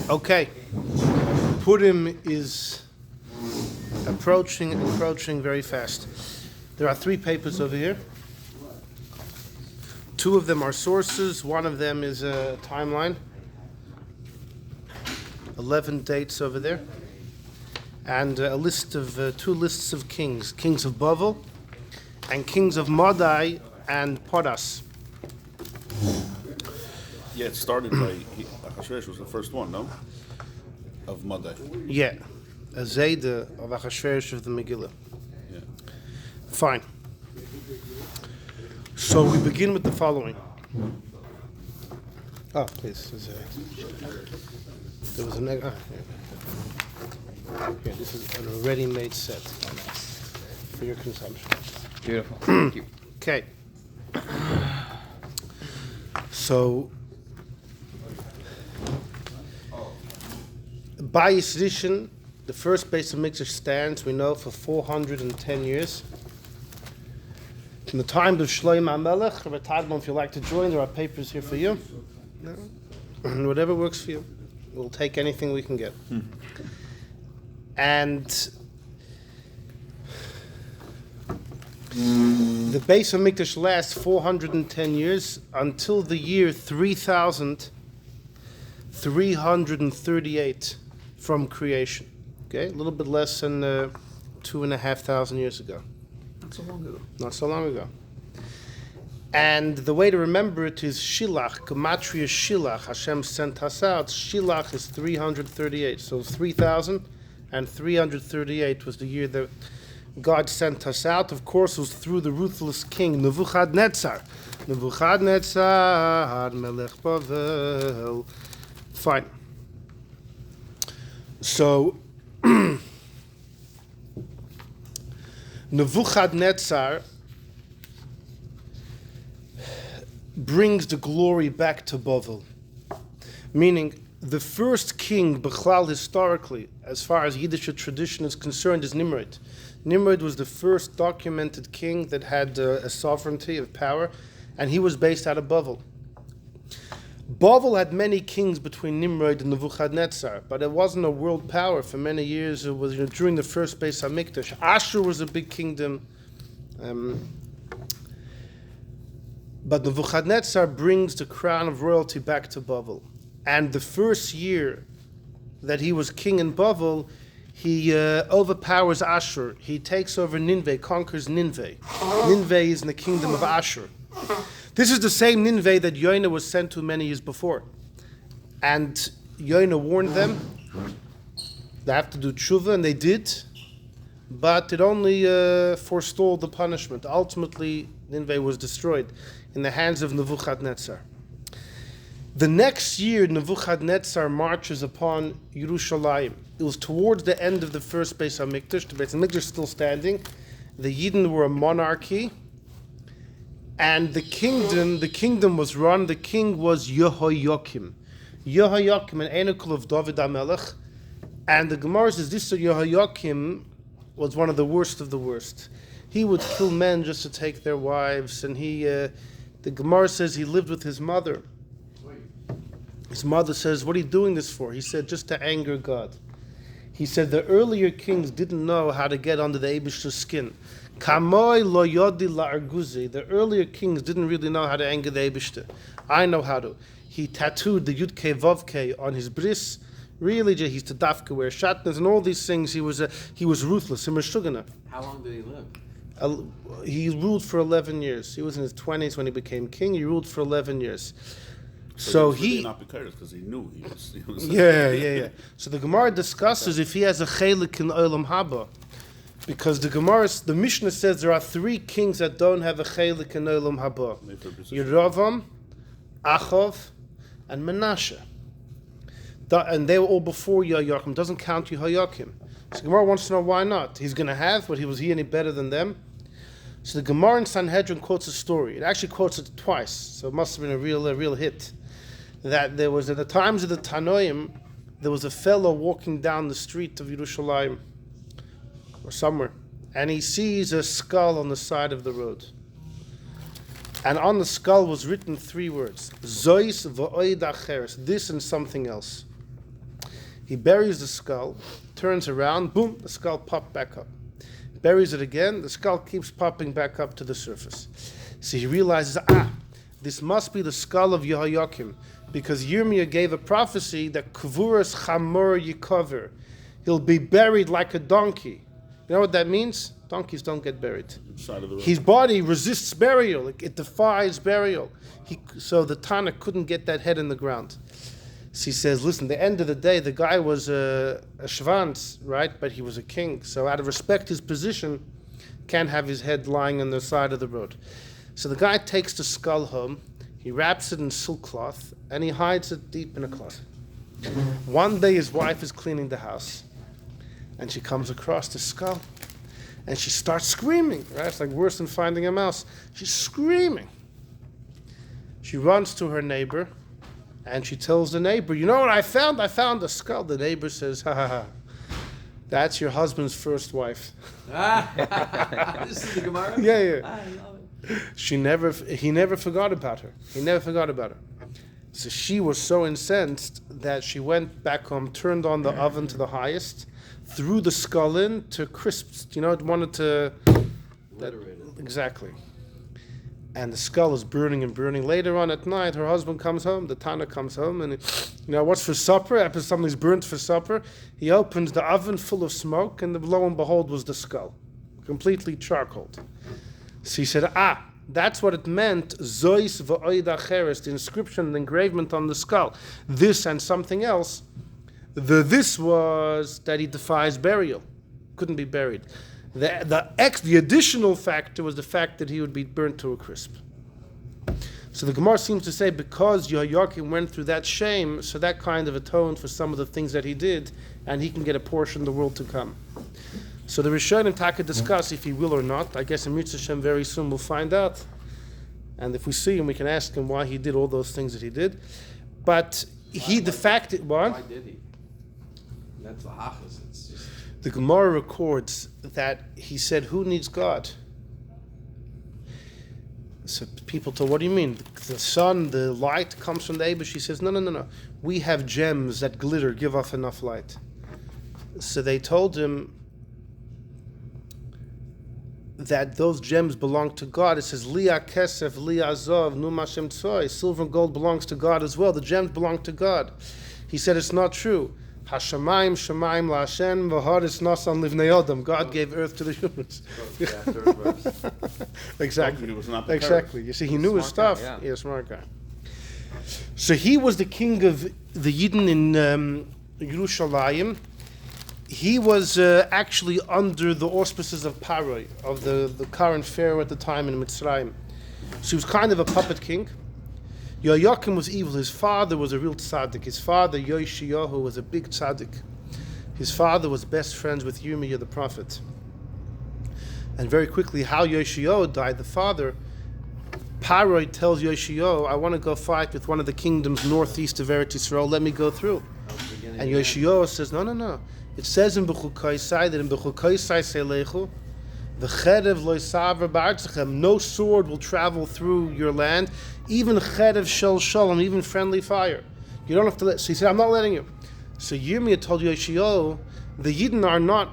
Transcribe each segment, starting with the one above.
Okay. Purim is approaching very fast. There are 3 papers over here. 2 of them are sources. 1 of them is a timeline. 11 dates over there. And a list of 2 lists of kings. Kings of Bavel and kings of Madai and Podas. Yeah, it started by Achashverosh was the first one, no? Of Madai. Yeah, a Seder of Achashverosh of the Megillah. Yeah. Fine. So we begin with the following. Oh, please. There was a here, this is a ready-made set for your consumption. Beautiful. Thank you. Okay. So, by Yisrishin, the first base of Mikdash stands, we know, for 410 years. From the time of Shlomo HaMelech, Rabbi Tadmon, if you'd like to join, there are papers here for you. No? Whatever works for you. We'll take anything we can get. And the base of Mikdash lasts 410 years until the year 3,338 from creation. Okay, a little bit less than 2,500 years ago. Not so long ago. Not so long ago. And the way to remember it is Shilach, Gematria Shilach. Hashem sent us out. Shilach is 338. So 3,338 was the year that God sent us out. Of course, it was through the ruthless king Nebuchadnezzar. Nebuchadnezzar, Melech Bavel. Fine. So Nebuchadnezzar brings the glory back to Bavel. Meaning, the first king, Bechlal, historically, as far as Yiddish tradition is concerned, is Nimrod. Nimrod was the first documented king that had a sovereignty of power, and he was based out of Bavel. Bavel had many kings between Nimrod and Nebuchadnezzar, but it wasn't a world power for many years. It was during the first Beis HaMikdash. Ashur was a big kingdom. But Nebuchadnezzar brings the crown of royalty back to Bavel. And the first year that he was king in Bavel, he overpowers Ashur. He takes over Nineveh, conquers Nineveh. Nineveh is in the kingdom of Ashur. This is the same Nineveh that Yonah was sent to many years before. And Yonah warned them, they have to do tshuva, and they did. But it only forestalled the punishment. Ultimately, Nineveh was destroyed in the hands of Nebuchadnezzar. The next year, Nebuchadnezzar marches upon Yerushalayim. It was towards the end of the first Beis HaMikdash. The Beis HaMikdash is still standing. The Yidden were a monarchy. And the kingdom was run. The king was Yehoiakim. Yehoiakim, an anacle of David HaMelech. And the Gemara says this Yehoiakim was one of the worst of the worst. He would kill men just to take their wives, and the Gemara says he lived with his mother. His mother says, "What are you doing this for?" He said, "Just to anger God." He said the earlier kings didn't know how to get under the Eibishter's skin. Kamoi lo yodi la'arguzi. The earlier kings didn't really know how to anger the Eibishter. I know how to. He tattooed the Yud-Kei Vav-Kei on his bris. Really, he used to dafka wear shatnez and all these things. He was ruthless. How long did he live? He ruled for 11 years. He was in his 20s when he became king. He ruled for 11 years. So he not because he knew he was yeah. So the Gemara discusses if he has a chelik in Olam Haba, because the Mishnah says there are 3 kings that don't have a chelik in Olam Haba: Yeravam, Achav, and Menashe. And they were all before Yehoiakim. Doesn't count Yehoiakim. So the Gemara wants to know why not. He's going to have, but was he any better than them? So the Gemara in Sanhedrin quotes a story. It actually quotes it twice, so it must have been a real hit. That there was, at the times of the Tanoim, there was a fellow walking down the street of Yerushalayim, or somewhere, and he sees a skull on the side of the road. And on the skull was written 3 words: Zois v'oid acheres, this and something else. He buries the skull, turns around, boom, the skull popped back up. Buries it again, the skull keeps popping back up to the surface. So he realizes, this must be the skull of Yehoiakim, because Yirmiyah gave a prophecy that Kvuras Chamor Yikover, he'll be buried like a donkey. You know what that means? Donkeys don't get buried. His body resists burial. It defies burial. So the Tana couldn't get that head in the ground. So he says, listen, the end of the day, the guy was a Shvans, right? But he was a king. So out of respect his position, can't have his head lying on the side of the road. So the guy takes the skull home, he wraps it in silk cloth, and he hides it deep in a closet. One day his wife is cleaning the house, and she comes across the skull, and she starts screaming, right? It's like worse than finding a mouse. She's screaming. She runs to her neighbor, and she tells the neighbor, you know what I found? I found a skull. The neighbor says, ha ha ha, that's your husband's first wife. This is the Gemara? Yeah, yeah. I love it. He never forgot about her. He never forgot about her. So she was so incensed that she went back home, turned on the oven to the highest, threw the skull in to crisps. You know, it wanted to... Exactly. And the skull is burning and burning. Later on at night, her husband comes home, the Tana comes home, and what's for supper? After something's burnt for supper, he opens the oven full of smoke, and lo and behold was the skull, completely charcoaled. So he said, that's what it meant, Zois v'oid acheres, the inscription, the engravement on the skull, this and something else. This was that he defies burial, couldn't be buried. The additional factor was the fact that he would be burnt to a crisp. So the Gemara seems to say because Yehoiakim went through that shame, so that kind of atoned for some of the things that he did, and he can get a portion of the world to come. So the Rishonim Taka discuss if he will or not. I guess in Mitzvah Shem very soon we'll find out. And if we see him, we can ask him why he did all those things that he did. But why did he? That's the hachas. It's just... The Gemara records that he said, who needs God? So people told, what do you mean? The sun, the light comes from the Eibush. He says, no. We have gems that glitter, give off enough light. So they told him that those gems belong to God. It says, Liya Kesef, Liya Zov, Num Hashem Tzoy. Silver and gold belongs to God as well. The gems belong to God. He said, it's not true. Hashamayim, Shamayim, La Hashem, V'haris Nasan Livnei Adam. God gave earth to the humans. Exactly. Exactly. You see, he knew his stuff. Guy, yeah, smart guy. So he was the king of the Yidden in Yerushalayim. He was actually under the auspices of Paroi, of the current pharaoh at the time in Mitzrayim. So he was kind of a puppet king. Yehoiakim was evil. His father was a real tzaddik. His father, Yoshiyahu, was a big tzaddik. His father was best friends with Yirmiyah the prophet. And very quickly, how Yoshiyahu died, the father, Paroi tells Yoshiyahu, I want to go fight with one of the kingdoms northeast of Eretz Yisrael, let me go through. And Yoshiyahu says, no. It says in Bechukaisai that in Bechukaisai Seilechu, the Cherev lo yisavr ba'artzachem, no sword will travel through your land, even Cherev shel shalom, even friendly fire. You don't have to let. So he said, I'm not letting you. So Yirmiyah told Yoshiyahu, the Yidden are not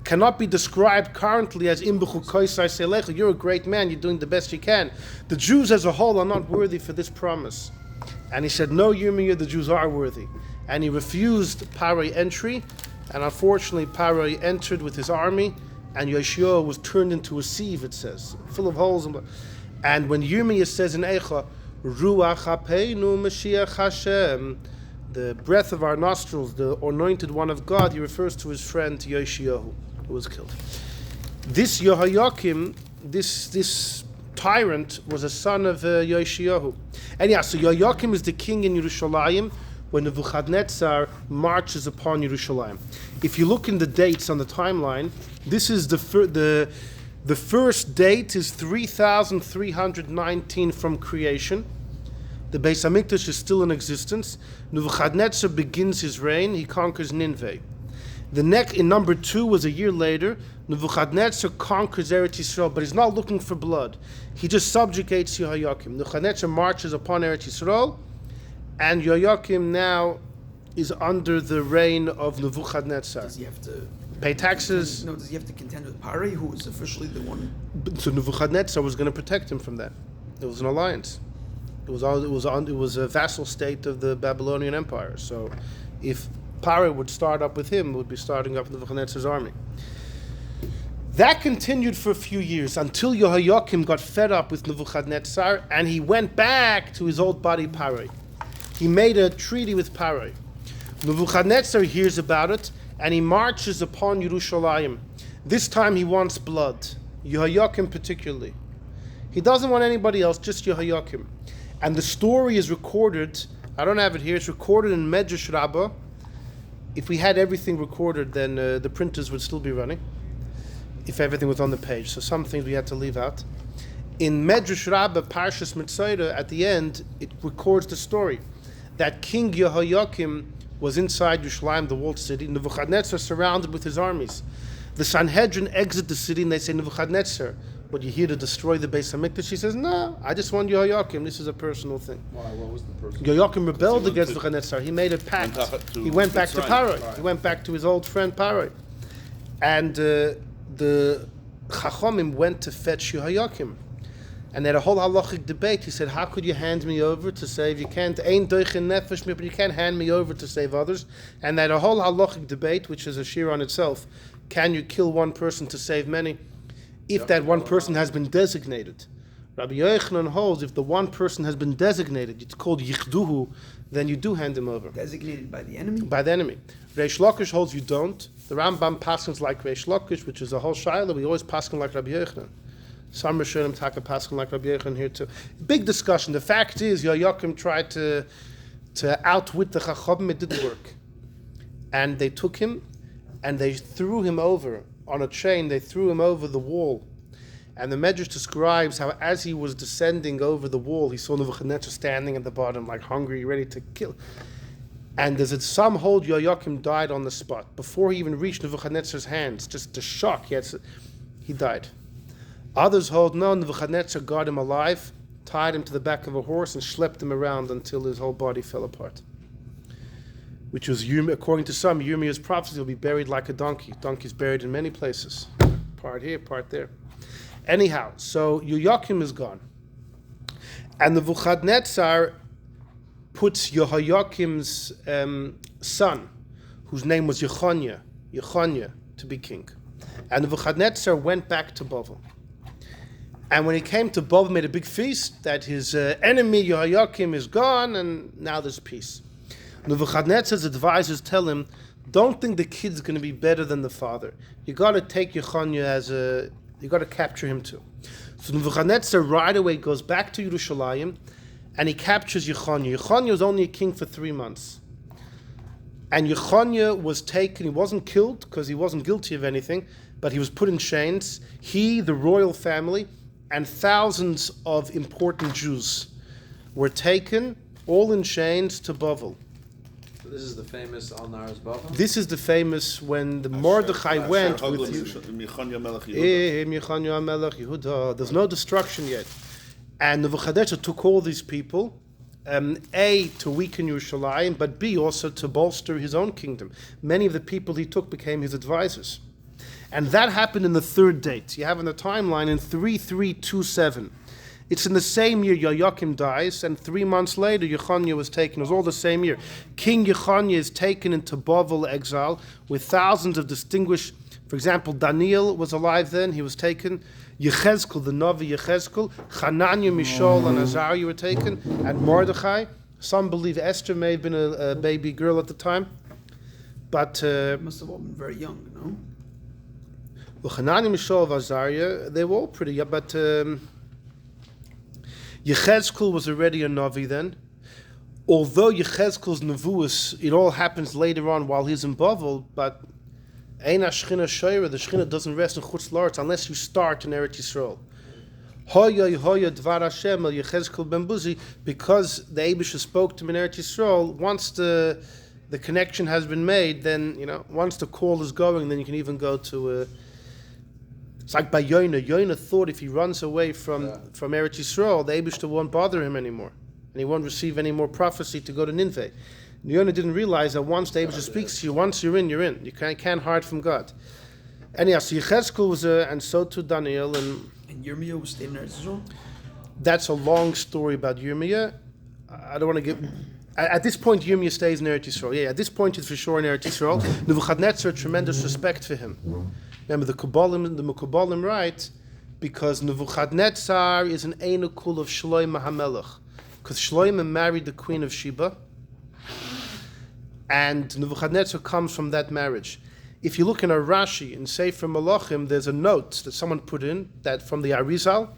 cannot be described currently as im Bechukaisai Seilechu. You're a great man. You're doing the best you can. The Jews as a whole are not worthy for this promise. And he said, no, Yirmiyah, the Jews are worthy. And he refused Paroi entry, and unfortunately Paroi entered with his army, and Yoshiyahu was turned into a sieve, it says, full of holes. And when Yirmiyah says in Eicha, Ruach Hapeinu Mashiach Hashem, the breath of our nostrils, the anointed one of God, he refers to his friend Yoshiyahu, who was killed. This Yehoiakim, this tyrant, was a son of Yoshiyahu. And so Yehoiakim is the king in Yerushalayim when Nebuchadnezzar marches upon Yerushalayim. If you look in the dates on the timeline, this is the first date is 3,319 from creation. The Beis Hamikdash is still in existence. Nebuchadnezzar begins his reign. He conquers Nineveh. In number 2 was a year later. Nebuchadnezzar conquers Eretz Yisrael, but he's not looking for blood. He just subjugates Yehoiakim. Nebuchadnezzar marches upon Eretz Yisrael, and Yehoiakim now is under the reign of Nebuchadnezzar. Does he have to pay taxes? No, does he have to contend with Pari, who is officially the one? So Nebuchadnezzar was going to protect him from that. It was an alliance. It was a vassal state of the Babylonian Empire. So if Pari would start up with him, it would be starting up Nebuchadnezzar's army. That continued for a few years until Yehoiakim got fed up with Nebuchadnezzar and he went back to his old buddy Pari. He made a treaty with Pari. Nebuchadnezzar hears about it and he marches upon Yerushalayim. This time he wants blood, Yehoiakim particularly. He doesn't want anybody else, just Yehoiakim. And the story is recorded, I don't have it here, it's recorded in Medrash Rabbah. If we had everything recorded, then the printers would still be running, if everything was on the page. So some things we had to leave out. In Medrash Rabbah, Parshas Mitzayda, at the end, it records the story that King Yehoiakim was inside Yerushalayim, the walled city. Nebuchadnezzar surrounded with his armies. The Sanhedrin exit the city and they say, Nebuchadnezzar, what, you here to destroy the Beis HaMikdash? He says, no, I just want Yehoiakim. This is a personal thing. Why? What was the person? Yehoiakim rebelled against Nebuchadnezzar. He made a pact. He went back to Pari. He went back to his old friend Pari. And the Chachomim went to fetch Yehoiakim. And they had a whole halachic debate. He said, how could you hand me over to save? You can't, ein doichen nefesh, but you can't hand me over to save others. And they had a whole halachic debate, which is a shir on itself. Can you kill one person to save many? If that one person has been designated. Rabbi Yochanan holds, if the one person has been designated, it's called yichduhu, then you do hand him over. Designated by the enemy? By the enemy. Reish Lakish holds you don't. The Rambam paskins like Reish Lakish, which is a whole shaila. We always paskin like Rabbi Yochanan. Some Rishonim taka paskin like Rabbi Yochanan here too. Big discussion. The fact is, Yehoiakim tried to outwit the Chachomim. It didn't work. And they took him and they threw him over on a chain. They threw him over the wall. And the Medrash describes how as he was descending over the wall, he saw Nebuchadnezzar standing at the bottom, like hungry, ready to kill. And there's some hold Yehoiakim died on the spot. Before he even reached Nebuchadnezzar's hands, just the shock, he died. Others hold, no, Nebuchadnezzar got him alive, tied him to the back of a horse, and schlepped him around until his whole body fell apart. Which was, according to some, Yirmiyah's prophecy, will be buried like a donkey. Donkey's buried in many places. Part here, part there. Anyhow, so Yehoiakim is gone. And Nebuchadnezzar puts Yehoiakim's son, whose name was Yechoniah, to be king. And Nebuchadnezzar went back to Bavel. And when he came to Bavel, made a big feast that his enemy Yehoiakim is gone, and now there's peace. Nebuchadnezzar's advisors tell him, don't think the kid's going to be better than the father. You got to take Yechoniah you got to capture him too. So Nebuchadnezzar right away goes back to Yerushalayim, and he captures Yechoniah. Yechoniah was only a king for 3 months. And Yechoniah was taken, he wasn't killed because he wasn't guilty of anything, but he was put in chains. He, the royal family, and thousands of important Jews were taken, all in chains, to Bavel. So this is the famous Al Nar's Bavel? This is the famous when the Mordechai went with Yehuda. There's no destruction yet. And Nebuchadnezzar took all these people, A, to weaken Yerushalayim, but B, also to bolster his own kingdom. Many of the people he took became his advisors. And that happened in the third date. You have in the timeline in 3327. It's in the same year Yehoiakim dies, and 3 months later Yechoniah was taken. It was all the same year. King Yechoniah is taken into Bavel exile with thousands of distinguished, for example, Daniel was alive then, he was taken. Yechezkel, the Navi Yechezkel, Hananiah, Mishael, and Azariah were taken, and Mordechai. Some believe Esther may have been a baby girl at the time. But must have all been very young, no? Well, Hananiah, Mishael, and Azariah, they were all pretty young, but Yechezkel was already a Navi then. Although Yechezkel's Nevuas, it all happens later on while he's in Bavel, but Ein HaShechina Shoira, the Shechina doesn't rest in Chutz La'aretz unless you start in Eretz Yisrael. Hoya Dvar Hashem El Yechezkel Ben Buzi, because the Eibusha spoke to him in Eretz Yisrael, once the connection has been made, then, once the call is going, then you can even go to It's like by Yonah. Yonah thought if he runs away from Eretz Yisrael, the Eibishter won't bother him anymore, and he won't receive any more prophecy to go to Nineveh. Yonah didn't realize that once the Eibishter speaks to you, once you're in, you're in. You can't hide from God. Anyhow, so Yechezkel was and so too Daniel, and Yirmiyah was staying in Eretz Yisrael? that's a long story about Yirmiyah. I don't want to get... At this point, Yirmiyah stays in Eretz Yisrael. Yeah, at this point, he's for sure in Eretz Yisrael. Nebuchadnezzar, tremendous respect for him. Remember, the Mekubalim write, because Nebuchadnezzar is an Einukul of Shloimeh HaMelech. Because Shloimeh married the queen of Sheba, and Nebuchadnezzar comes from that marriage. If you look in a Rashi in Sefer Malachim, there's a note that someone put in that from the Arizal.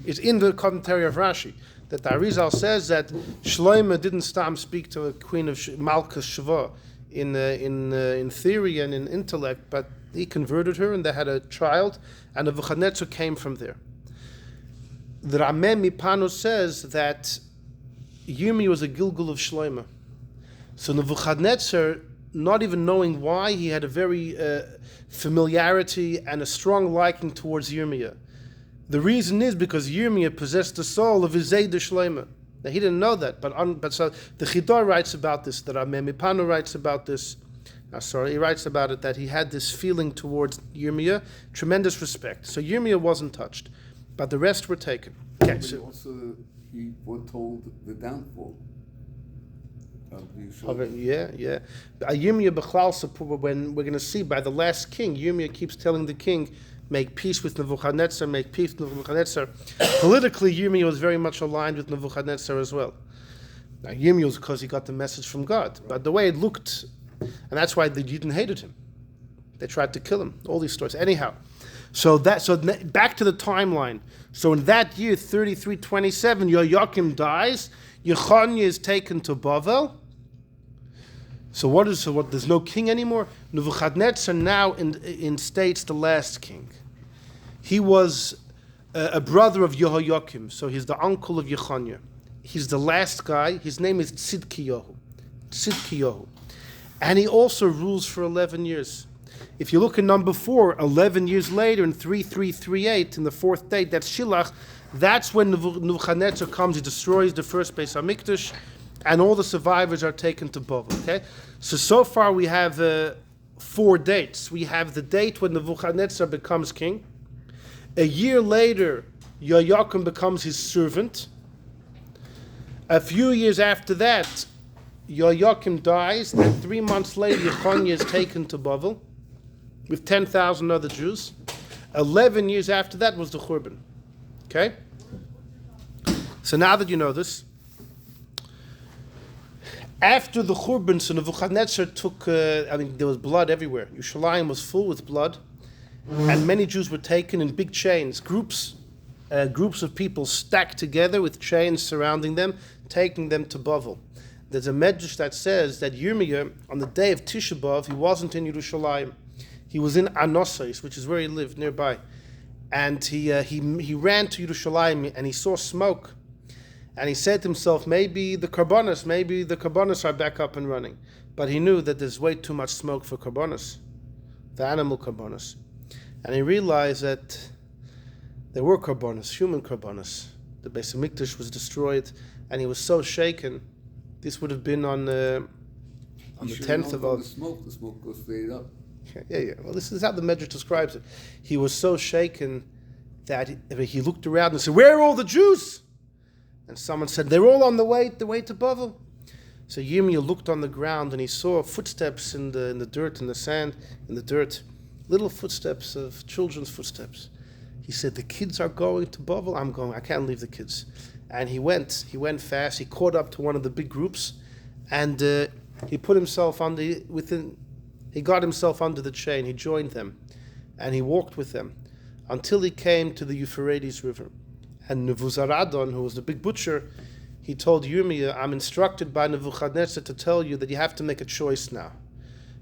It's in the commentary of Rashi that the Arizal says that Shloimeh didn't speak to a queen of Malchus Sheva in theory and in intellect, but he converted her and they had a child, and Nebuchadnezzar came from there. The Rame Mipano says that Yirmiyah was a Gilgul of Shloimeh. So Nebuchadnezzar, not even knowing why, he had a very familiarity and a strong liking towards Yirmiyah. The reason is because Yirmiyah possessed the soul of his Zayda Shloimeh. Now he didn't know that, but so the Chidor writes about this, the Rame Mipano writes about this. He writes about it that he had this feeling towards Yirmiyah, tremendous respect. So Yirmiyah wasn't touched, but the rest were taken. Okay, But so also he foretold the downfall of of it, Yisrael. yeah. Yirmiyah B'chlal, when we're going to see by the last king, Yirmiyah keeps telling the king, make peace with Nebuchadnezzar, make peace with Nebuchadnezzar. Politically, Yirmiyah was very much aligned with Nebuchadnezzar as well. Now, Yirmiyah was because he got the message from God, but the way it looked, and that's why the Yidden hated him. They tried to kill him. All these stories. Anyhow, so back to the timeline. So in that year, 3327, Yoakim dies. Yechoniah is taken to Bavel. So what? There's no king anymore. Nebuchadnezzar now instates the last king. He was a brother of Yehoiakim, so he's the uncle of Yechoniah. He's the last guy. His name is Tzidkiyahu. And he also rules for 11 years. If you look at number 4, 11 years later in 3338, in the 4th date, that's Shilach, that's when Nebuchadnezzar comes, he destroys the first Beis HaMikdash, and all the survivors are taken to Bavel. Okay? So far we have 4 dates. We have the date when Nebuchadnezzar becomes king. A year later, Yoakim becomes his servant. A few years after that, Yoakim dies, and 3 months later, Yechoniah is taken to Bavel with 10,000 other Jews. 11 years after that was the Churban. Okay? So now that you know this, after the Churban, so Nebuchadnezzar took, there was blood everywhere. Yerushalayim was full with blood, and many Jews were taken in big chains, groups of people stacked together with chains surrounding them, taking them to Bavel. There's a Medrash that says that Yirmiyah, on the day of Tisha B'Av, he wasn't in Yerushalayim. He was in Anosais, which is where he lived, nearby. And he ran to Yerushalayim, and he saw smoke. And he said to himself, maybe the Karbonos are back up and running. But he knew that there's way too much smoke for Karbonos, the animal Karbonos. And he realized that there were Karbonos, human Karbonos. The Beis HaMikdash was destroyed, and he was so shaken. This would have been on the 10th of August. The smoke goes straight up. Yeah. Well, this is how the Medrash describes it. He was so shaken that he looked around and said, "Where are all the Jews?" And someone said, "They're all on the way to Bavel." So Yirmiyah looked on the ground and he saw footsteps in the dirt, in the sand, in the dirt, little footsteps of children's footsteps. He said, "The kids are going to Bavel. I'm going. I can't leave the kids." And he went fast. He caught up to one of the big groups, and he put himself he got himself under the chain. He joined them, and he walked with them until he came to the Euphrates River. And Nebuzaradon, who was the big butcher, he told Yirmiyah, "I'm instructed by Nebuchadnezzar to tell you that you have to make a choice now.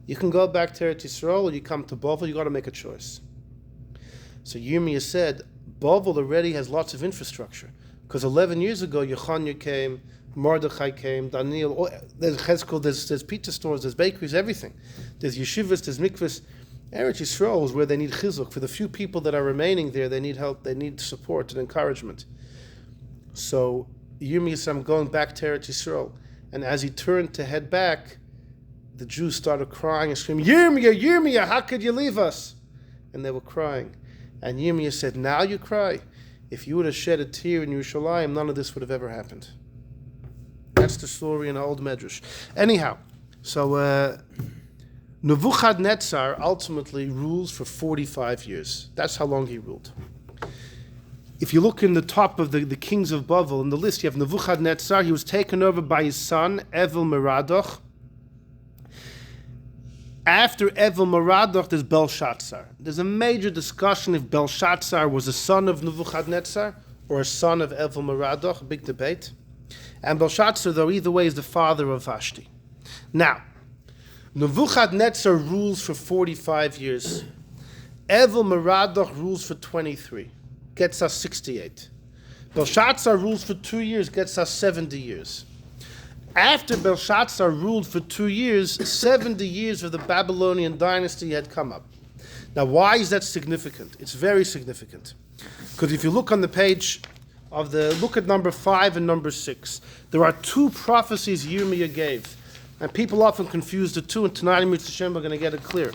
You can go back to Eretz Yisrael, or you come to Bavel. You got to make a choice." So Yirmiyah said, "Bavel already has lots of infrastructure. Because 11 years ago, Yechoniah came, Mordechai came, Daniel, there's Cheskel, there's pizza stores, there's bakeries, everything. There's yeshivas, there's mikvahs. Eretz Yisrael is where they need chizuk. For the few people that are remaining there, they need help, they need support and encouragement. So Yirmiyah said, I'm going back to Eretz Yisrael. And as he turned to head back, the Jews started crying and screaming, Yirmiyah, Yirmiyah, how could you leave us? And they were crying. And Yirmiyah said, now you cry. If you would have shed a tear in Yerushalayim, none of this would have ever happened. That's the story in the old Medrash. Anyhow, so Nebuchadnezzar ultimately rules for 45 years. That's how long he ruled. If you look in the top of the kings of Bavel, in the list you have Nebuchadnezzar. He was taken over by his son, Evil Merodach. After Evil Merodach, there's Belshazzar. There's a major discussion if Belshazzar was a son of Nebuchadnezzar or a son of Evil Merodach, a big debate. And Belshazzar, though, either way, is the father of Vashti. Now, Nebuchadnezzar rules for 45 years. Evil Merodach rules for 23. Gets us 68. Belshazzar rules for 2 years, gets us 70 years. After Belshazzar ruled for 2 years, 70 years of the Babylonian dynasty had come up. Now, why is that significant? It's very significant. Because if you look on the page look at number 5 and number 6, there are 2 prophecies Yirmiyah gave. And people often confuse the two, and tonight in Mitzvah Shem we're going to get it clear.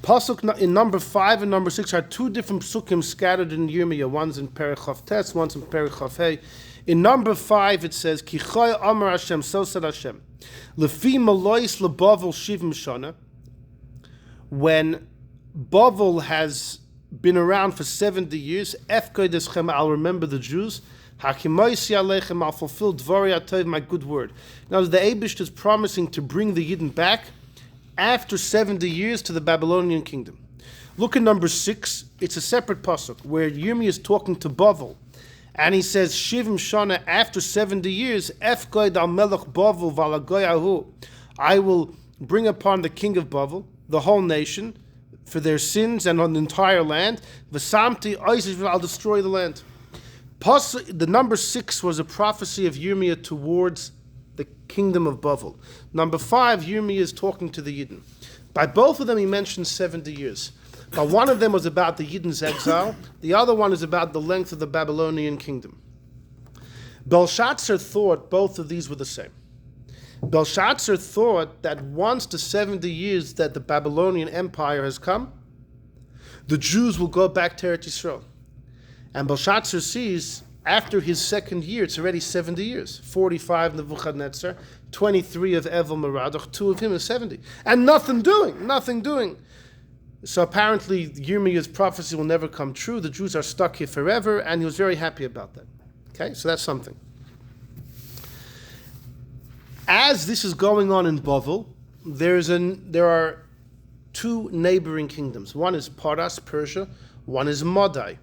Pasuk in number 5 and number 6 are 2 different psukim scattered in Yirmiyah. One's in Perek Chav Tes, one's in Perek Chav Hey. In number 5 it says, Ki choy amar Hashem, so said Hashem, Lefi malois lebavel shivim shana. When Bavel has been around for 70 years, Efkei deschem, I'll remember the Jews, Hakimoisi aleichem, I'll fulfill dvari atov, my good word. Now the Eibush is promising to bring the Yidden back after 70 years to the Babylonian kingdom. Look at number 6. It's a separate pasuk where Yirmiyah is talking to Bavel, and he says, Shivim Shana, after 70 years, Efkoid al Melech Bavel valagoyahu, I will bring upon the king of Bavel, the whole nation, for their sins and on the entire land. V'samti oisiv, I'll destroy the land. The number 6 was a prophecy of Yirmiyah towards the kingdom of Bavel. Number 5, Yirmiyah is talking to the Yidden. By both of them, he mentions 70 years. But one of them was about the Yidden's exile. The other one is about the length of the Babylonian kingdom. Belshazzar thought both of these were the same. Belshazzar thought that once the 70 years that the Babylonian Empire has come, the Jews will go back to Eretz Yisrael. And Belshazzar sees, after his second year, it's already 70 years. 45 Nebuchadnezzar, 23 of Evil Merodach, 2 of him is 70. And nothing doing. So apparently Yirmiyah's prophecy will never come true. The Jews are stuck here forever, and he was very happy about that. Okay, so that's something. As this is going on in Bavel, there are 2 neighboring kingdoms. One is Paras, Persia. One is Madai.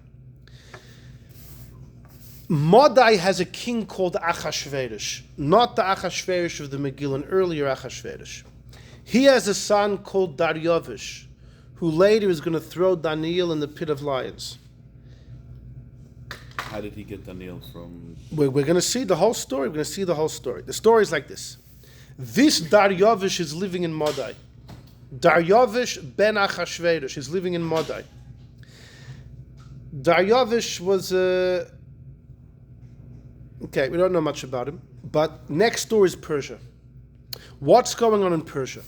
Madai has a king called Achashverosh, not the Achashverosh of the Megillah, an earlier Achashverosh. He has a son called Daryavish, who later is going to throw Daniel in the pit of lions. How did he get Daniel from? We're going to see the whole story. The story is like this. This Daryavish is living in Madai. Daryavish ben Achashverosh is living in Madai. Daryavish was okay, we don't know much about him, but next door is Persia. What's going on in Persia?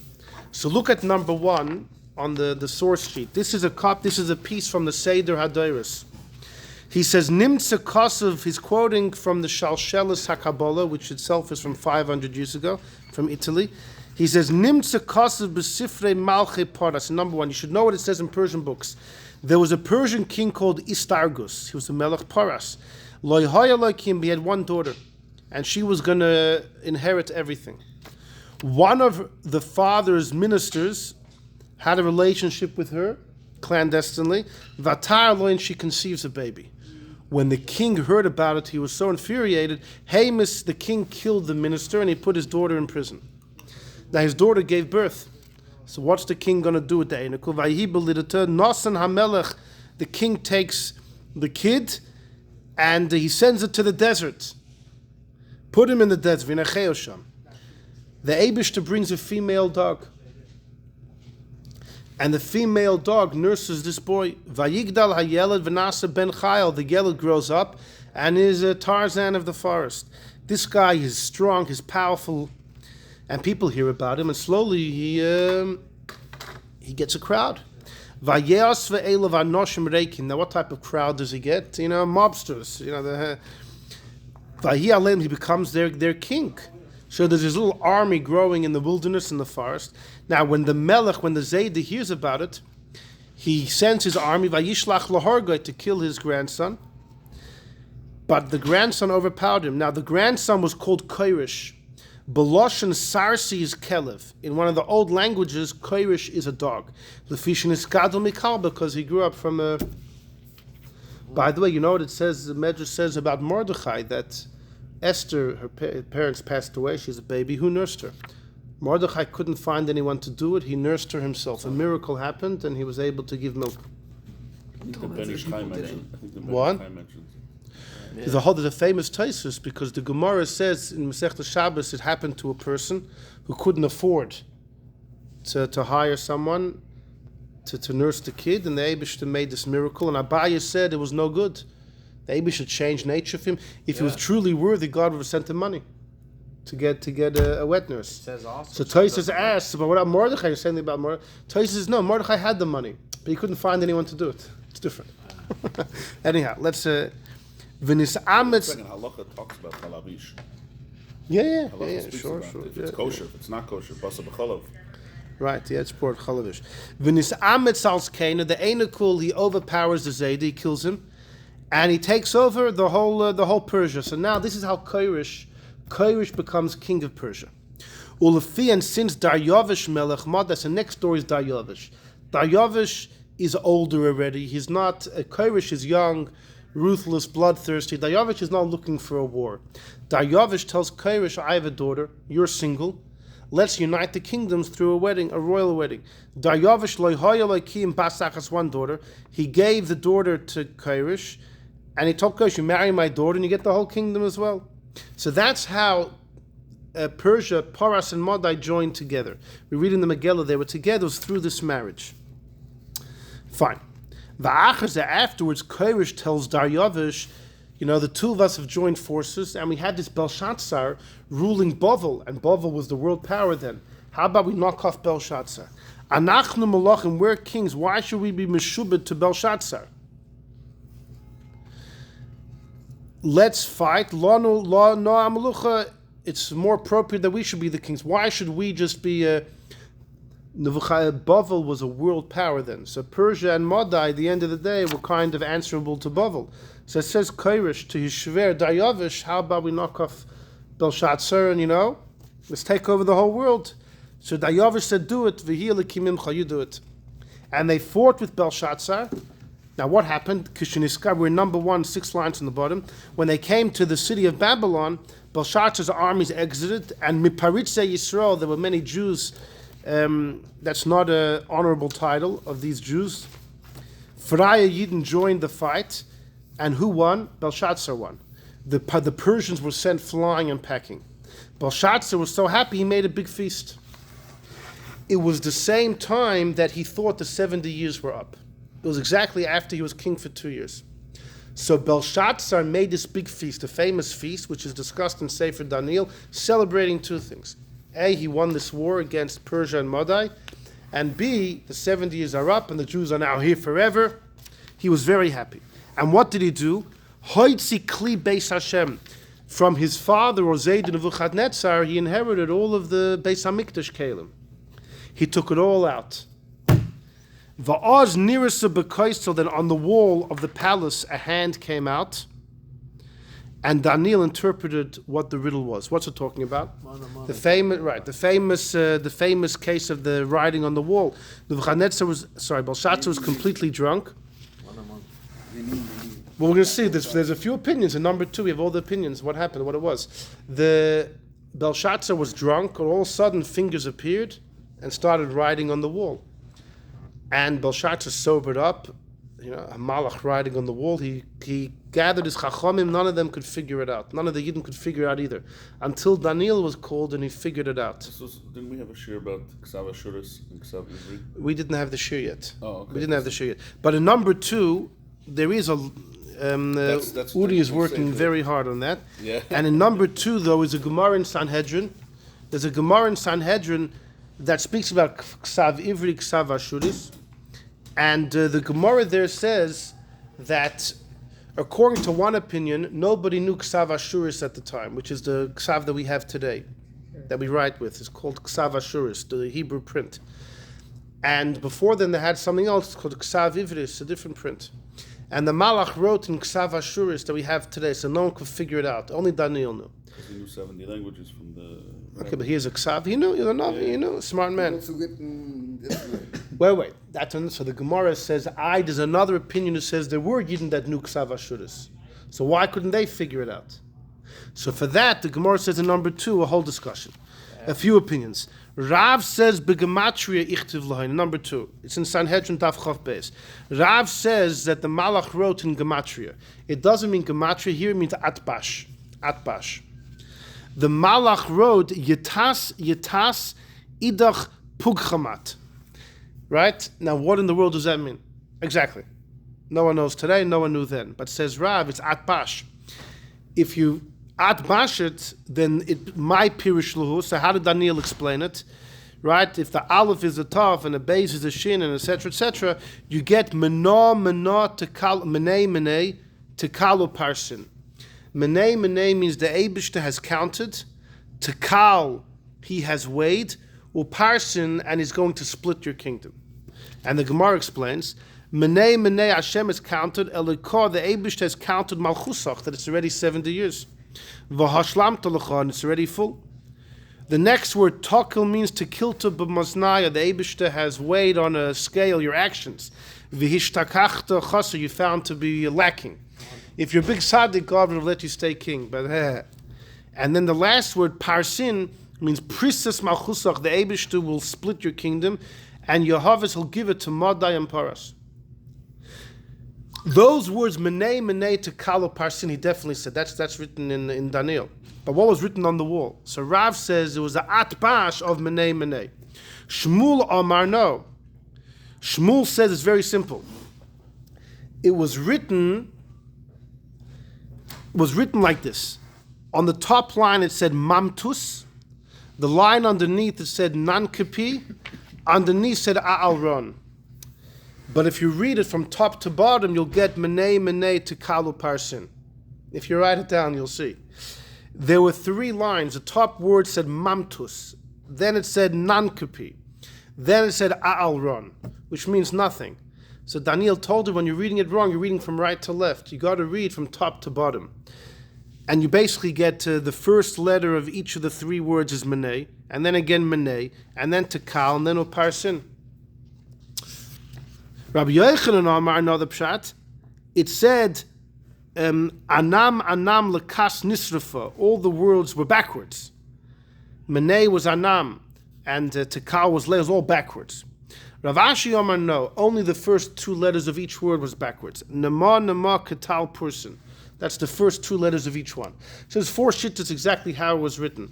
So look at number 1 on the source sheet. This is a piece from the Seder Hadoros. He says, Nimtza Kosov, he's quoting from the Shalshelis HaKabbalah, which itself is from 500 years ago, from Italy. He says, Nimtza Kosov b'sifrei malchei Paras. Number 1, you should know what it says in Persian books. There was a Persian king called Istargus. He was the Melech Paras. Loi haya loikim, he had one daughter, and she was going to inherit everything. One of the father's ministers had a relationship with her, clandestinely. Vatar loin, she conceives a baby. When the king heard about it, he was so infuriated. Hamas, the king, killed the minister, and he put his daughter in prison. Now his daughter gave birth. So what's the king going to do with the Einiku? Nasan HaMelech, the king takes the kid, and he sends it to the desert. Put him in the desert. The Eibishter brings a female dog. And the female dog nurses this boy. Vayigdal hayeled v'nasa ben chayil. The yeled grows up and is a Tarzan of the forest. This guy is strong, he's powerful, and people hear about him, and slowly he gets a crowd. Vayeos ve'elav anoshim reikin. Now, what type of crowd does he get? Mobsters. Vahi alem, he becomes their king. So there's this little army growing in the wilderness in the forest. Now, when the Zayda hears about it, he sends his army, Vayishlach lahargoi, to kill his grandson. But the grandson overpowered him. Now, the grandson was called Koirish. Beloshen Sarsi is Kelev. In one of the old languages, Koirish is a dog. Lefishin is Gadol Mikal, because he grew up from a... By the way, you know what it says, the Medrash says about Mordechai, that Esther, her parents passed away, she's a baby, who nursed her? Mordechai couldn't find anyone to do it, he nursed her himself. A miracle happened, and he was able to give milk. I think the Ben Ish Chai mentioned. What? There's a famous Tosfos, because the Gemara says in Masechta Shabbos it happened to a person who couldn't afford to hire someone to nurse the kid, and the Eibishter made this miracle, and Abaya said it was no good. The Eibishter changed nature of him. If he was truly worthy, God would have sent him money to get a wet nurse. Says also. So Tosfos asks, but what about Mordechai? You're saying about Mordechai? Tosfos says, no, Mordechai had the money, but he couldn't find anyone to do it. It's different. Anyhow, let's... V'nis ametz... Second, Halacha talks about chalavish. Yeah, Speaks sure. about it. If it's kosher, if it's not kosher, basa b'chalav. Right, it's port chalavish. V'nis ametz als Kana, the Einakul, he overpowers the Zayda, he kills him, and he takes over the whole Persia. So now this is how Koirish becomes king of Persia. Ulefi, and since Daryavish melech Madai, so next door is Daryavish. Daryavish is older already. He's not. Koirish is young, ruthless, bloodthirsty. Daryavish is not looking for a war. Daryavish tells Koirish, I have a daughter, you're single. Let's unite the kingdoms through a wedding, a royal wedding. Daryavish loyhoya loykim basach has one daughter. He gave the daughter to Koirish, and he told Koirish, you marry my daughter and you get the whole kingdom as well. So that's how Persia, Paras and Madai joined together. We read in the Megillah they were together, it was through this marriage. Fine. Afterwards, Koirish tells Daryavish, the two of us have joined forces, and we had this Belshazzar ruling Bavel, and Bavel was the world power then. How about we knock off Belshazzar? Anachnu malachim, we're kings. Why should we be meshubed to Belshazzar? Let's fight. It's more appropriate that we should be the kings. Why should we just be... Bavel was a world power then. So Persia and Madai, at the end of the day, were kind of answerable to Bavel. So it says Koirish to his shver Daryavish, how about we knock off Belshazzar and, let's take over the whole world. So Daryavish said, do it, you do it. And they fought with Belshazzar. Now what happened? Kishiniska, we're number 1, 6 lines on the bottom. When they came to the city of Babylon, Belshazzar's armies exited, and Miparitze Yisrael, there were many Jews. That's not an honorable title of these Jews. Fraya Yidden joined the fight, and who won? Belshazzar won. The Persians were sent flying and packing. Belshazzar was so happy he made a big feast. It was the same time that he thought the 70 years were up. It was exactly after he was king for 2 years. So Belshazzar made this big feast, a famous feast, which is discussed in Sefer Daniel, celebrating 2 things. A, he won this war against Persia and Madai, and B, the 70 years are up and the Jews are now here forever. He was very happy. And what did he do? Hoitzi kli beis Hashem. From his father, Zayda Nebuchadnezzar, he inherited all of the Beis HaMikdash kelim. He took it all out. Va'az nirasa b'koisel, then on the wall of the palace a hand came out, and Daniel interpreted what the riddle was. What's it talking about? The famous case of the writing on the wall. Belshazzar was completely drunk. Well, we're going to see this. There's a few opinions. In number 2, we have all the opinions. What happened? What it was? The Belshazzar was drunk, and all of a sudden fingers appeared and started writing on the wall. And Belshazzar sobered up, a malach riding on the wall. He gathered his chachamim. None of them could figure it out. None of the Yidden could figure it out either, until Daniel was called and he figured it out. Didn't we have a shir about Ksav Ashuris and Ksav Ivri? We didn't have the shir yet. Oh, okay. We didn't have the shir yet. But in number 2, there is a. Udi is working very hard on that. Yeah. And in number 2, though, is a Gemara in Sanhedrin. There's a Gemara in Sanhedrin that speaks about Ksav Ivri, Ksav Ashuris. And the Gemara there says that, according to one opinion, nobody knew Ksav Ashuris at the time, which is the Ksav that we have today, that we write with. It's called Ksav Ashuris, the Hebrew print. And before then, they had something else called Ksav Ivris, a different print. And the Malach wrote in Ksav Ashuris that we have today, so no one could figure it out. Only Daniel knew. Because he knew 70 languages from the... Okay, but here's a Ksav. He knew, you know, smart man. Also getting this Wait. way. So the Gemara says, there's another opinion who says there were Yidden that knew Ksav Ashuris. So why couldn't they figure it out? So for that, the Gemara says in number 2, a whole discussion. A few opinions. Rav says, Begematria ichtiv lahain, number 2. It's in Sanhedrin Daf Chav Beis. Rav says that the Malach wrote in Gematria. It doesn't mean Gematria, here it means Atbash. Atbash. The Malach wrote Yitas Idach Pugchamat. Right? Now, what in the world does that mean? Exactly. No one knows today, no one knew then. But says Rav, it's Atbash. If you Atbash it, then it might Pirish Lahu. So how did Daniel explain it? Right? If the Aleph is a Tav and the Beis is a Shin and etc., you get Menah to Kalu Parsin. Meneh means the Eibishter has counted. Tekal, he has weighed. Uparsin, and he's going to split your kingdom. And the Gemara explains, Meneh Hashem has counted. Elikor, the Eibishter has counted Malchusach, that it's already 70 years. V'hashlam talacha, and it's already full. The next word, Tokel, means to kilta b'maznaya. The Eibishter has weighed on a scale your actions. V'hishtakachta chasa, you found to be lacking. If you're a big tzaddik, God will let you stay king. But and then the last word, parsin, means prisas malchusach. The Eibishter will split your kingdom, and Yehovah will give it to Madai and Paras. Those words, menei to kalo parsin, he definitely said. That's written in Daniel. But what was written on the wall? So Rav says it was the atbash of menei. Shmuel Amar no. Shmuel says it's very simple. It was written like this. On the top line it said mamtus. The line underneath it said nankepi. Underneath said a'alron. But if you read it from top to bottom, you'll get menei to kalu parsin. If you write it down, you'll see. There were 3 lines. The top word said mamtus. Then it said nankepi. Then it said a'alron, which means nothing. So Daniel told him, when you're reading it wrong, you're reading from right to left. You got to read from top to bottom. And you basically get the first letter of each of the 3 words is menei, and then again menei, and then tekal, and then uparsin. Rabbi Yochanan Amar, another pshat, it said, anam lekas nisrafa, all the words were backwards. Menei was anam, and tekal was le, all backwards. Rav Ashi Amar, no, only the first 2 letters of each word was backwards. Nema ketal pursin. That's the first 2 letters of each one. So there's 4 shittas exactly how it was written.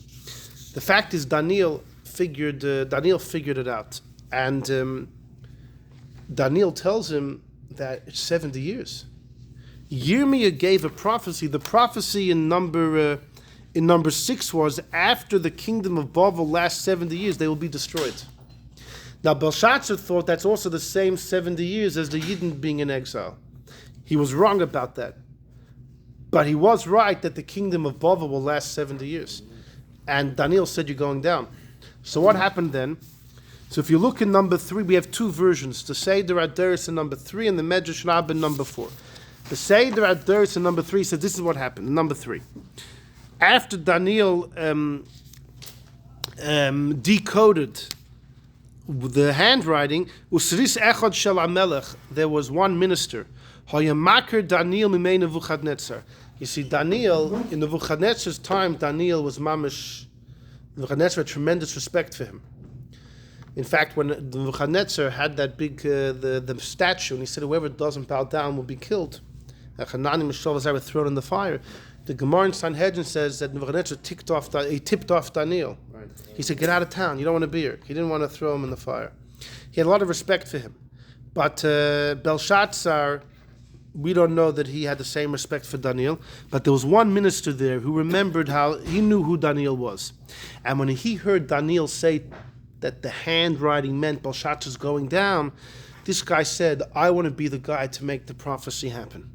The fact is Daniel figured it out. And Daniel tells him that it's 70 years. Yirmiyah gave a prophecy. The prophecy in number 6 was, after the kingdom of Bavel lasts 70 years, they will be destroyed. Now Belshazzar thought that's also the same 70 years as the Yidden being in exile. He was wrong about that. But he was right that the kingdom of Bavel will last 70 years. And Daniel said, you're going down. So what happened then? So if you look in number 3, we have 2 versions. The Seder Hadoros in number 3 and the Medrash Rabbah in number 4. The Seder Hadoros in number 3 says this is what happened. In number 3. After Daniel decoded the handwriting, Usris Echad Shel HaMelech, there was one minister. Hayamaker Daniel Mimei Nebuchadnezzar. You see, Daniel, in Nebuchadnezzar's time, Daniel was mamish. Nebuchadnezzar had tremendous respect for him. In fact, when Nebuchadnezzar had that big the statue, and he said, whoever doesn't bow down will be killed. Hanani Mishael was ever thrown in the fire. The Gemara in Sanhedrin says that Nebuchadnezzar tipped off Daniel. Right. He said, get out of town, you don't want to be here. He didn't want to throw him in the fire. He had a lot of respect for him. But Belshazzar, we don't know that he had the same respect for Daniel, but there was one minister there who remembered how he knew who Daniel was. And when he heard Daniel say that the handwriting meant Belshazzar's going down, this guy said, I want to be the guy to make the prophecy happen.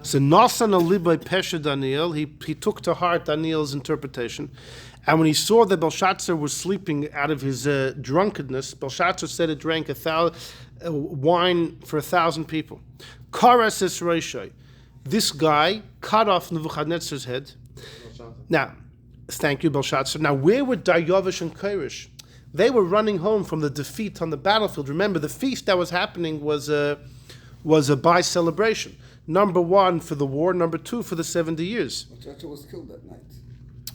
So Nasan Alibay Pesha Daniel, he took to heart Daniel's interpretation. And when he saw that Belshazzar was sleeping out of his drunkenness, Belshazzar said it drank wine for 1,000 people. Kara says Roshai, this guy cut off Nebuchadnezzar's head. Now, thank you, Belshazzar. Now, where were Daryavish and Koresh? They were running home from the defeat on the battlefield. Remember, the feast that was happening was a by celebration. Number 1 for the war, number 2 for the 70 years. Belshazzar was killed that night.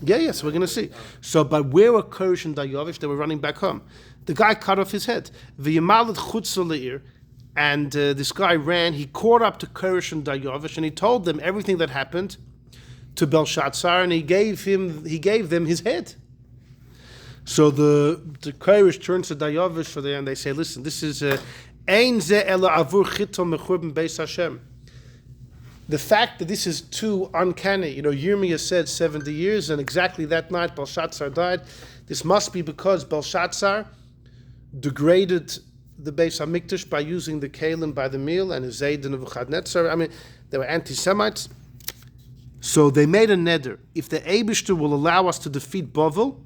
Yes, we're going to see. So, but where were Koresh and Daryavish? They were running back home. The guy cut off his head. V'yimalad chutza le'ir. And this guy ran, he caught up to Koresh and Daryavish, and he told them everything that happened to Belshazzar, and he gave them his head. So the Koresh turns to Daryavish and they say, listen, this is Ein ze ela avur chito mechurban beis Hashem. The fact that this is too uncanny, Yirmiyah said 70 years, and exactly that night Belshazzar died. This must be because Belshazzar degraded the Beis HaMikdash by using the Kalim by the meal, and his Zayd and Nebuchadnezzar. I mean, they were anti-Semites. So they made a neder. If the Eibishter will allow us to defeat Bavel,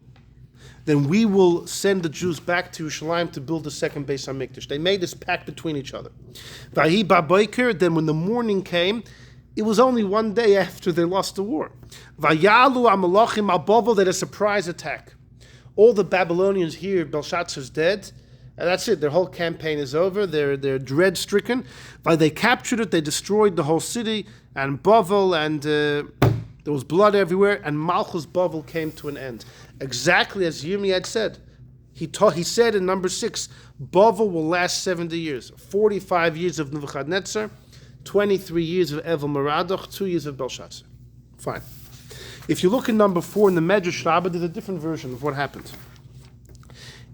then we will send the Jews back to Yerushalayim to build the second Beis HaMikdash. They made this pact between each other. Vahi ba'boker, then when the morning came, it was only one day after they lost the war. Vayalu amalachim al Bavel, they had a surprise attack. All the Babylonians hear Belshazzar's dead, and that's it. Their whole campaign is over. They're dread-stricken. But they captured it. They destroyed the whole city and Bavel, and there was blood everywhere. And Malchus Bavel came to an end, exactly as Yirmiyah had said. He said in number 6, Bavel will last 70 years. 45 years of Nebuchadnezzar, 23 years of Evel Meradach, 2 years of Belshazzar. Fine. If you look in number 4 in the Medrash Rabbah, there's a different version of what happened.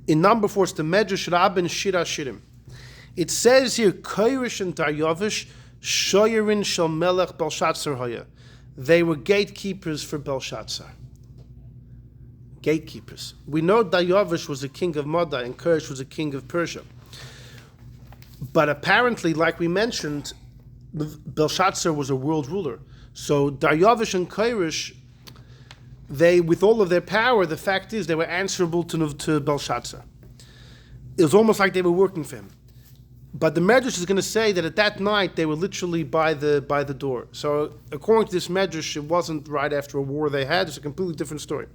In number 4, it's the Medrash Rabbah and Shira Shirim. It says here, Koresh and Daryavish, Shoyerin Shel Melech Belshazzar Hoya. They were gatekeepers for Belshazzar. Gatekeepers. We know Daryavish was the king of Madai and Koresh was the king of Persia. But apparently, like we mentioned, Belshazzar was a world ruler. So Daryavish and Koresh, they, with all of their power, the fact is they were answerable to Belshazzar. It was almost like they were working for him. But the Medrash is going to say that at that night they were literally by the door. So according to this Medrash, it wasn't right after a war they had. It's a completely different story.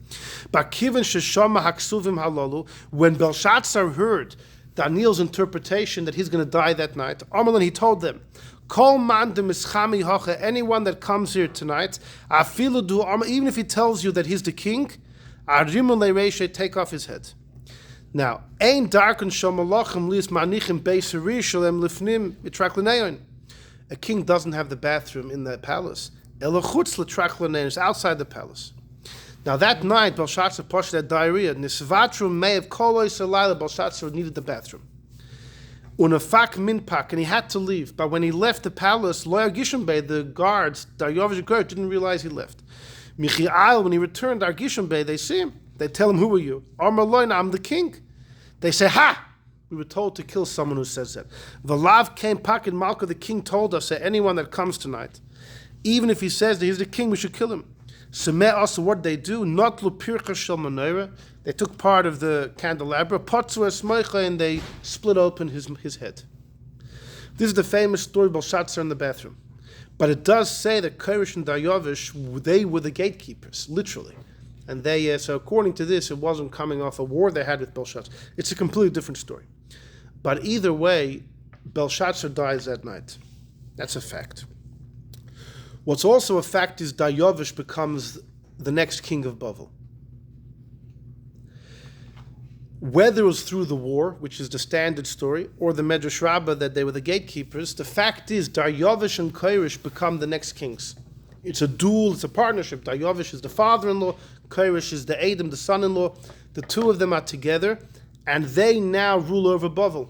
But Kivan Sheshama Haksuvim Halalu, when Belshazzar heard Daniel's interpretation that he's going to die that night, Amalin, he told them, Kol man de mischami hoche, anyone that comes here tonight, afilu du, even if he tells you that he's the king, arimu le'reishe, take off his head. Now, ein darken shomalachim lis manichim beisari shalem lifnim mitrakleneon. A king doesn't have the bathroom in the palace. Elachutz l'trakleneon is outside the palace. Now that night, Belshazzar poshed had diarrhea. Nisvatru may have koloi salayla. Belshazzar needed the bathroom. Unafak minpak, and he had to leave. But when he left the palace, Loya Gishambei, the guards, Daryavish and Koresh, didn't realize he left. Michi'al, when he returned, Gishambei, they see him. They tell him, who are you? Amar Loina, I'm the king. They say, ha! We were told to kill someone who says that. Valav came pak and Malka, the king told us that anyone that comes tonight, even if he says that he's the king, we should kill him. Semeh also, what they do, not lupircha shel menorah. They took part of the candelabra, potzu esmoicha, and they split open his head. This is the famous story of Belshazzar in the bathroom. But it does say that Koresh and Daryavish, they were the gatekeepers, literally. And they, so according to this, it wasn't coming off a war they had with Belshazzar. It's a completely different story. But either way, Belshazzar dies that night. That's a fact. What's also a fact is Daryavish becomes the next king of Bavel. whether it was through the war, which is the standard story, or the Medrash Rabbah that they were the gatekeepers, the fact is Daryavish and Koresh become the next kings. It's a duel, it's a partnership. Daryavish is the father-in-law, Koresh is the Adam, the son-in-law. The two of them are together, and they now rule over Bavel.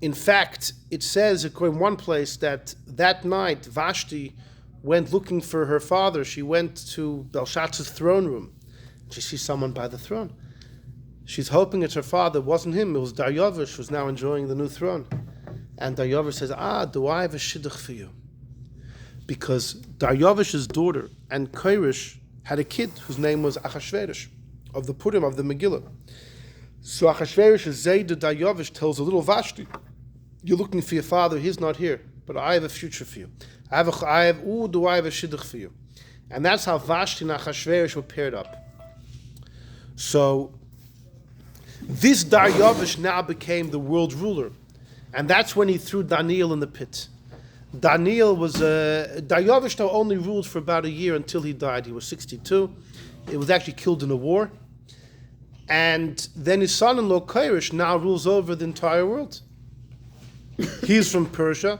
In fact, it says, according to one place, that night Vashti went looking for her father. She went to Belshazzar's throne room. She sees someone by the throne. She's hoping it's her father. It wasn't him, it was Daryavish, who's now enjoying the new throne. And Daryavish says, do I have a shidduch for you? Because Daryavish's daughter and Koresh had a kid whose name was Achashverosh, of the Purim, of the Megillah. So Achashverosh's Zayda Daryavish tells the little Vashti, you're looking for your father, he's not here, but I have a future for you. I have a shidduch for you. And that's how Vashti and Achashverosh were paired up. So this Daryavish now became the world ruler. And that's when he threw Daniel in the pit. Daryavish though only ruled for about a year until he died. He was 62. He was actually killed in a war. And then his son-in-law Koresh now rules over the entire world. He's from Persia.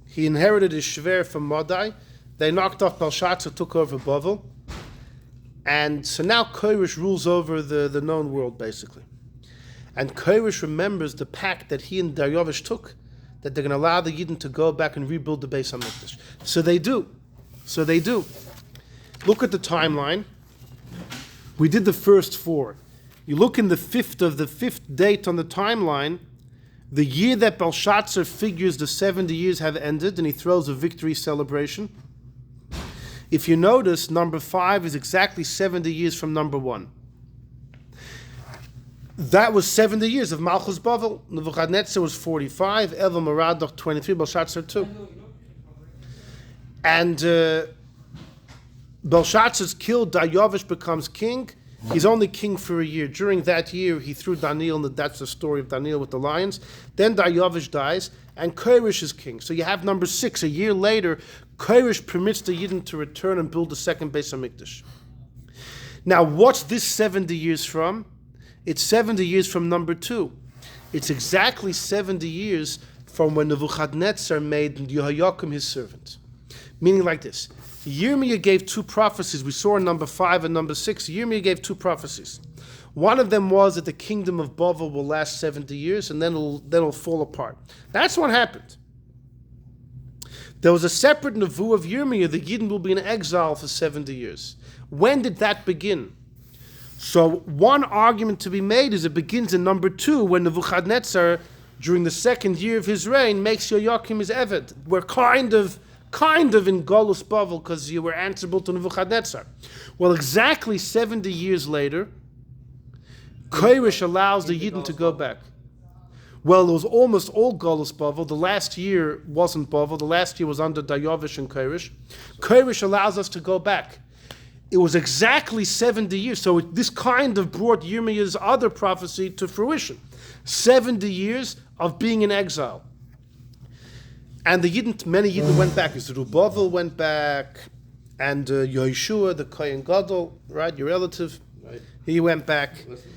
He inherited his shver from Madai. They knocked off Belshazzar, took over Bavel. And so now Koresh rules over the known world, basically. And Koresh remembers the pact that he and Daryavish took, that they're going to allow the Yidden to go back and rebuild the Beis HaMikdash. So they do. Look at the timeline. We did the first four. You look in the fifth date on the timeline, the year that Belshazzar figures the 70 years have ended, and he throws a victory celebration. If you notice, number 5 is exactly 70 years from number 1. That was 70 years of Malchus Bavel. Nebuchadnezzar was 45, Evel Merodach 23, Belshazzar 2. And Belshazzar's killed, Daryavish becomes king. He's only king for a year. During that year, he threw Daniel, and that's the story of Daniel with the lions. Then Daryavish dies, and Koresh is king. So you have number 6. A year later, Koresh permits the Yidden to return and build the second Beis HaMikdash. Now, what's this 70 years from? It's 70 years from number 2. It's exactly 70 years from when Nebuchadnezzar made Yehoiakim his servant. Meaning like this. Yirmiyah gave 2 prophecies. We saw in number 5 and number 6. Yirmiyah gave 2 prophecies. One of them was that the kingdom of Bavel will last 70 years and then it'll fall apart. That's what happened. There was a separate nevuah of Yirmiyah. The Yidden will be in exile for 70 years. When did that begin? So one argument to be made is it begins in number 2 when Nebuchadnezzar, during the second year of his reign, makes Yehoiakim his Eved. We're kind of in Golus Bavel because you were answerable to Nebuchadnezzar. Well, exactly 70 years later, Koresh allows the Yidden to go back. Well, it was almost all Golus Bavel. The last year wasn't Bavel. The last year was under Daryavish and Koresh. Koresh allows us to go back. It was exactly 70 years. So this kind of brought Yirmiyah's other prophecy to fruition. 70 years of being in exile. And many Yidden went back. Zerubbabel went back, and Yehoshua, the Kohen Gadol, right, your relative, right, he went back. Listen.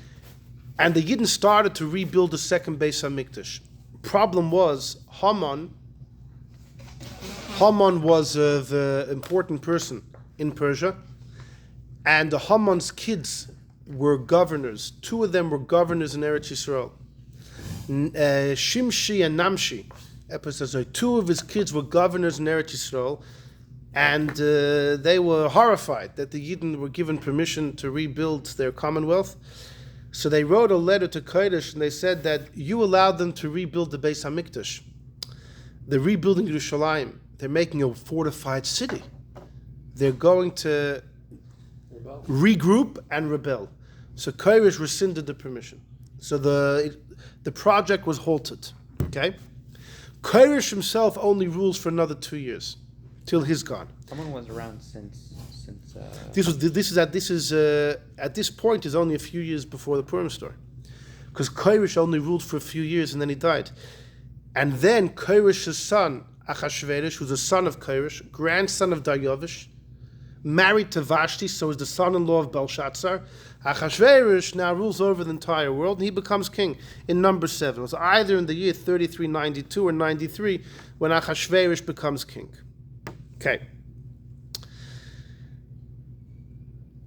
And the Yidden started to rebuild the second Beis HaMikdash. Problem was, Haman was the important person in Persia, and Haman's kids were governors. 2 of them were governors in Eretz Yisrael. Shimshi and Namshi. 2 of his kids were governors in Eretz Yisrael, and they were horrified that the Yidden were given permission to rebuild their commonwealth. So they wrote a letter to Kodesh, and they said that you allowed them to rebuild the Beis HaMikdash. They're rebuilding Yerushalayim. They're making a fortified city. They're going to regroup and rebel. So Kodesh rescinded the permission. So the project was halted. Okay? Koresh himself only rules for another 2 years, till he's gone. Someone was around since. This is at this point is only a few years before the Purim story, because Koresh only ruled for a few years and then he died, and then Koresh's son Achashverosh, who's the son of Koresh, grandson of Daryavish, married to Vashti, so is the son-in-law of Belshazzar. Achashverosh now rules over the entire world, and he becomes king in number 7. It was either in the year 3392 or 93 when Achashverosh becomes king. Okay.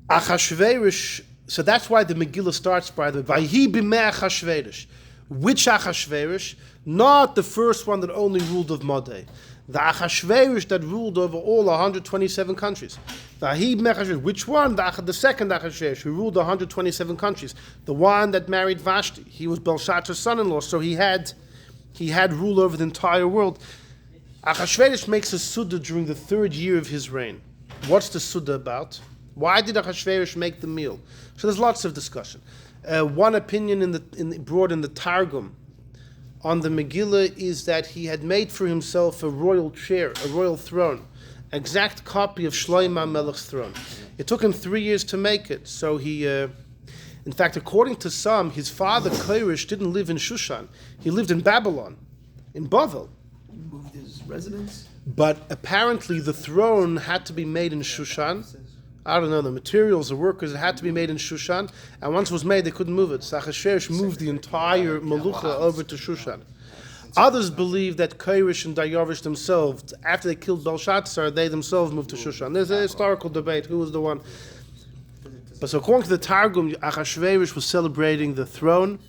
Achashverosh, so that's why the Megillah starts by the Vayhi b'mei Achashverosh. Which Achashverosh? Not the first one that only ruled of Madai. The Achashverosh that ruled over all 127 countries. Vayhi b'mei Achashverosh. Which one? The second Achashverosh who ruled 127 countries. The one that married Vashti. He was Belshazzar's son-in-law, so he had rule over the entire world. Achashverosh makes a Suda during the 3rd year of his reign. What's the Suda about? Why did Achashverosh make the meal? So there's lots of discussion. One opinion brought in the Targum on the Megillah is that he had made for himself a royal chair, a royal throne, exact copy of Shlomo Melech's throne. It took him 3 years to make it. So he, in fact, according to some, his father Koresh didn't live in Shushan. He lived in Babylon, in Bavel. He moved his residence. But apparently the throne had to be made in Shushan. I don't know, the materials, the workers, it had to be made in Shushan, and once it was made, they couldn't move it. So Achashverosh moved the entire Melucha over to Shushan. Others believe that Koresh and Dayavish themselves, after they killed Belshazzar, they themselves moved to Shushan. There's a historical debate, who was the one. But so according to the Targum, Achashverosh was celebrating the throne.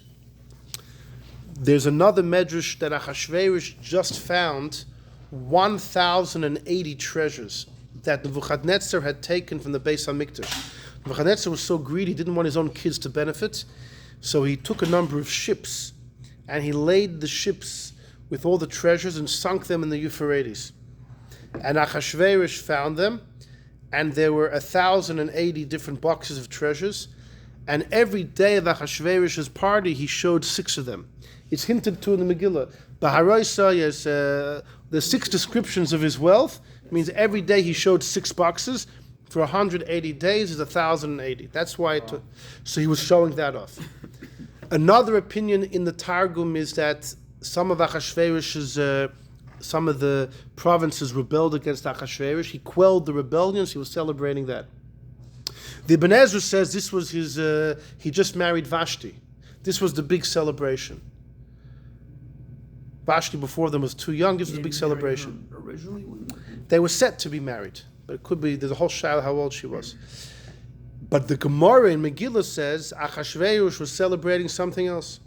There's another Medrash that Achashverosh just found 1,080 treasures that Nebuchadnezzar had taken from the Beis HaMikdash. Nebuchadnezzar was so greedy, he didn't want his own kids to benefit, so he took a number of ships, and he laid the ships with all the treasures and sunk them in the Euphrates. And Achashverosh found them, and there were 1,080 different boxes of treasures, and every day of Achashverosh's party, he showed 6 of them. It's hinted to in the Megillah. Maharsha, the 6 descriptions of his wealth, means every day he showed 6 boxes. For 180 days is 1,080. That's why it took. So he was showing that off. Another opinion in the Targum is that some of Achashverosh's, some of the provinces rebelled against Achashverosh. He quelled the rebellions. He was celebrating that. The Ibn Ezra says this was his. He just married Vashti. This was the big celebration. Vashti before them was too young. This was a big celebration. Originally, they were set to be married, but it could be there's a whole shadow how old she was. But the Gemara in Megillah says Achashverosh was celebrating something else.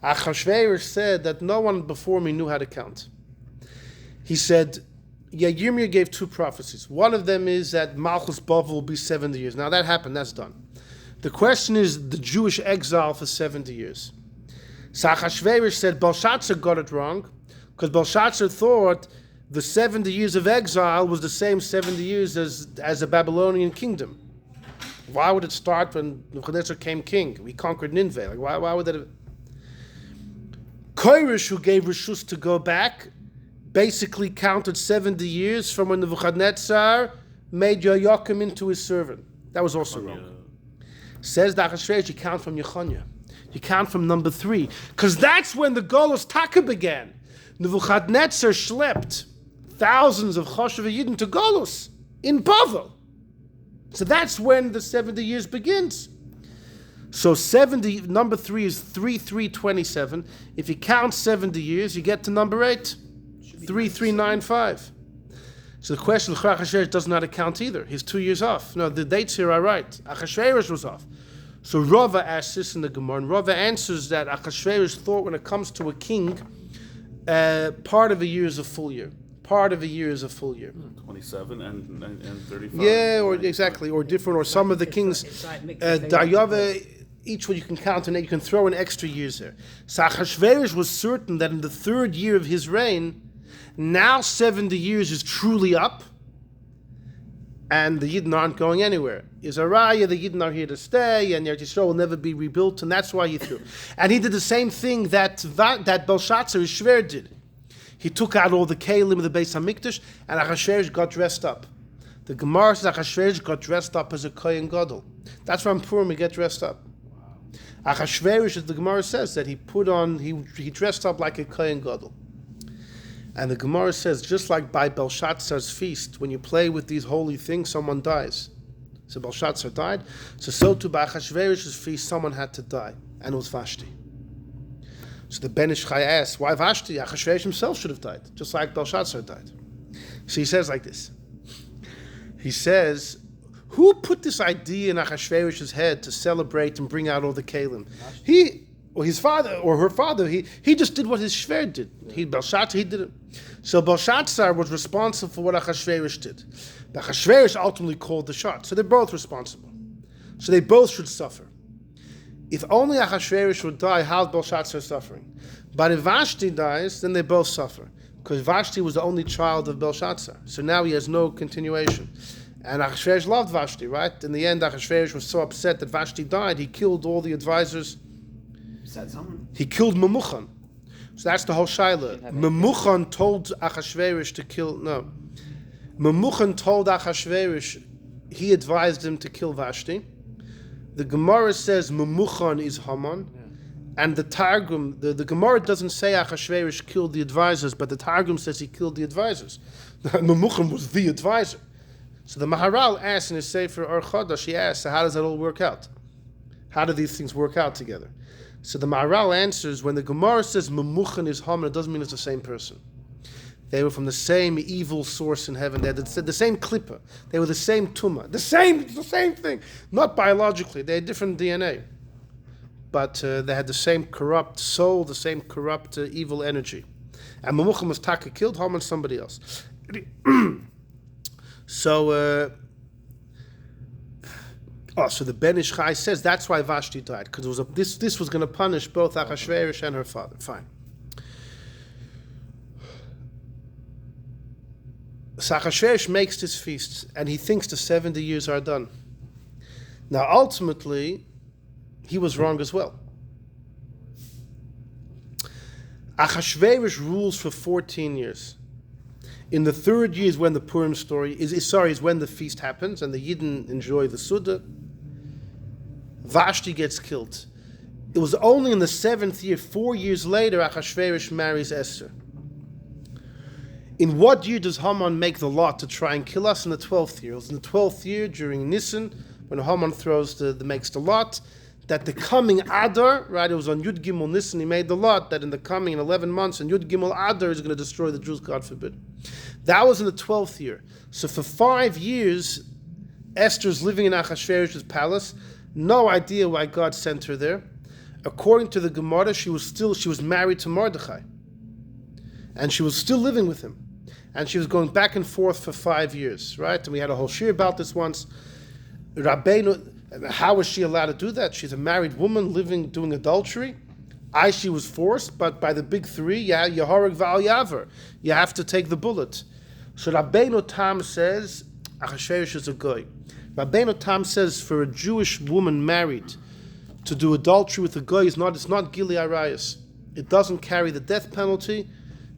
Achashverosh said that no one before me knew how to count. He said, Yirmiyah gave 2 prophecies. One of them is that Malchus Bavel will be 70 years. Now that happened, that's done. The question is the Jewish exile for 70 years. So Achashverosh said Belshazzar got it wrong, because Belshazzar thought the 70 years of exile was the same 70 years as a Babylonian kingdom. Why would it start when Nebuchadnezzar came king? We conquered Nineveh. Like why would that have... Koresh, who gave Rishus to go back, basically counted 70 years from when Nebuchadnezzar made Yoakim into his servant. That was also wrong. Says the Achashverosh, you count from Yechoniah. You count from number 3. Because that's when the Golos Taka began. Nebuchadnezzar schlepped thousands of Choshev Yidden to Golos in Bavel. So that's when the 70 years begins. So 70, number 3 is 3327. If you count 70 years, you get to number 8. 3395. So the question, Achashverosh doesn't know how to count either. He's 2 years off. No, the dates here are right. Achashverosh was off. So Rabbah asks this in the Gemara, and Rabbah answers that Achashverosh thought when it comes to a king, part of a year is a full year. Part of a year is a full year. 27 and 35. Yeah, or exactly, or different, or some of the kings, Daryava, each one you can count and you can throw in extra years there. So Achashverosh was certain that in the 3rd year of his reign, now 70 years is truly up, and the Yidden aren't going anywhere. Is a raya, the Yidden are here to stay, and Eretz Yisrael will never be rebuilt, and that's why he threw. And he did the same thing that Belshazzar, his Shver, did. He took out all the Kalim of the Beis HaMikdash, and Achashverosh got dressed up. The Gemara says Achashverosh got dressed up as a Kohen Gadol. That's why on Purim he get dressed up. Achashverosh, as the Gemara says, that he dressed up like a Kohen Gadol. And the Gemara says, just like by Belshazzar's feast, when you play with these holy things, someone dies. So Belshazzar died. So too by Achashverosh's feast, someone had to die, and it was Vashti. So the Ben Ish Chai asks, why Vashti? Achashverosh himself should have died, just like Belshazzar died. So he says like this. He says, who put this idea in Achashverosh's head to celebrate and bring out all the kalim? He, or his father, or her father, he just did what his shver did. Belshazzar, he did it. So Belshazzar was responsible for what Achashverosh did. But Achashverosh ultimately called the shot. So they're both responsible. So they both should suffer. If only Achashverosh would die, how's Belshazzar suffering? But if Vashti dies, then they both suffer. Because Vashti was the only child of Belshazzar. So now he has no continuation. And Achashverosh loved Vashti, right? In the end, Achashverosh was so upset that Vashti died, he killed all the advisors. Said someone. He killed Memuchan. So that's the whole shaila. Memuchan told Achashverosh to kill, no. Memuchan told Achashverosh, he advised him to kill Vashti. The Gemara says Memuchan is Haman. And the Targum, the Gemara doesn't say Achashverosh killed the advisors, but the Targum says he killed the advisors. Memuchan was the advisor. So the Maharal asks in his Sefer Or Chodesh, he asks, so how does that all work out? How do these things work out together? So the Maharal answers, when the Gemara says Memuchan is Haman, it doesn't mean it's the same person. They were from the same evil source in heaven. They had the same klippa. They were the same tumah. The same thing. Not biologically. They had different DNA. But they had the same corrupt soul, the same corrupt evil energy. And Memuchan was taka killed, Haman somebody else. So the Ben Ish Chai says that's why Vashti died, because this was going to punish both Achashverosh and her father. Fine. So Achashverosh makes this feast, and he thinks the 70 years are done. Now, ultimately, he was wrong as well. Achashverosh rules for 14 years. In the third year is when the Purim story is when the feast happens, and the Yidden enjoy the Suda. Vashti gets killed. It was only in the 7th year, 4 years later, Achashverosh marries Esther. In what year does Haman make the lot to try and kill us? In the 12th year. It was in the 12th year during Nisan, when Haman makes the lot, that the coming Adar, right, it was on Yud Gimel Nisan, he made the lot that in the coming 11 months, and Yud Gimel Adar is going to destroy the Jews, God forbid. That was in the 12th year. So for 5 years, Esther's living in Achashverosh's palace. No idea why God sent her there. According to the Gemara, she was married to Mordechai. And she was still living with him. And she was going back and forth for 5 years, right? And we had a whole shir about this once. How was she allowed to do that? She's a married woman doing adultery. She was forced, but by the big three, Yehorig Val Yaver, you have to take the bullet. So Rabbeinu Tam says, Achashverosh is a goy. Rabbeinu Tam says, for a Jewish woman married to do adultery with a goy, it's not Gili Arayas. It doesn't carry the death penalty,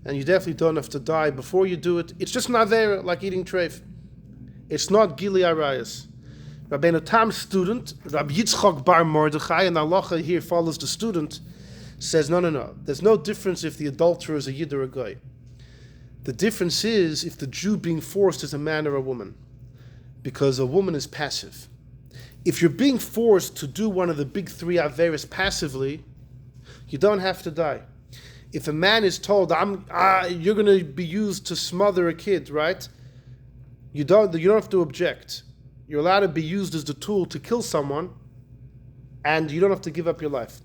and you definitely don't have to die before you do it. It's just an avera, like eating treif. It's not Gili Arayas. Rabbeinu Tam's student, Rabbi Yitzchak Bar Mordechai, and halacha here follows the student, says, no. There's no difference if the adulterer is a Yid or a Goy. The difference is if the Jew being forced is a man or a woman. Because a woman is passive. If you're being forced to do one of the big three averas passively, you don't have to die. If a man is told, you're going to be used to smother a kid, right? You don't have to object. You're allowed to be used as the tool to kill someone, and you don't have to give up your life.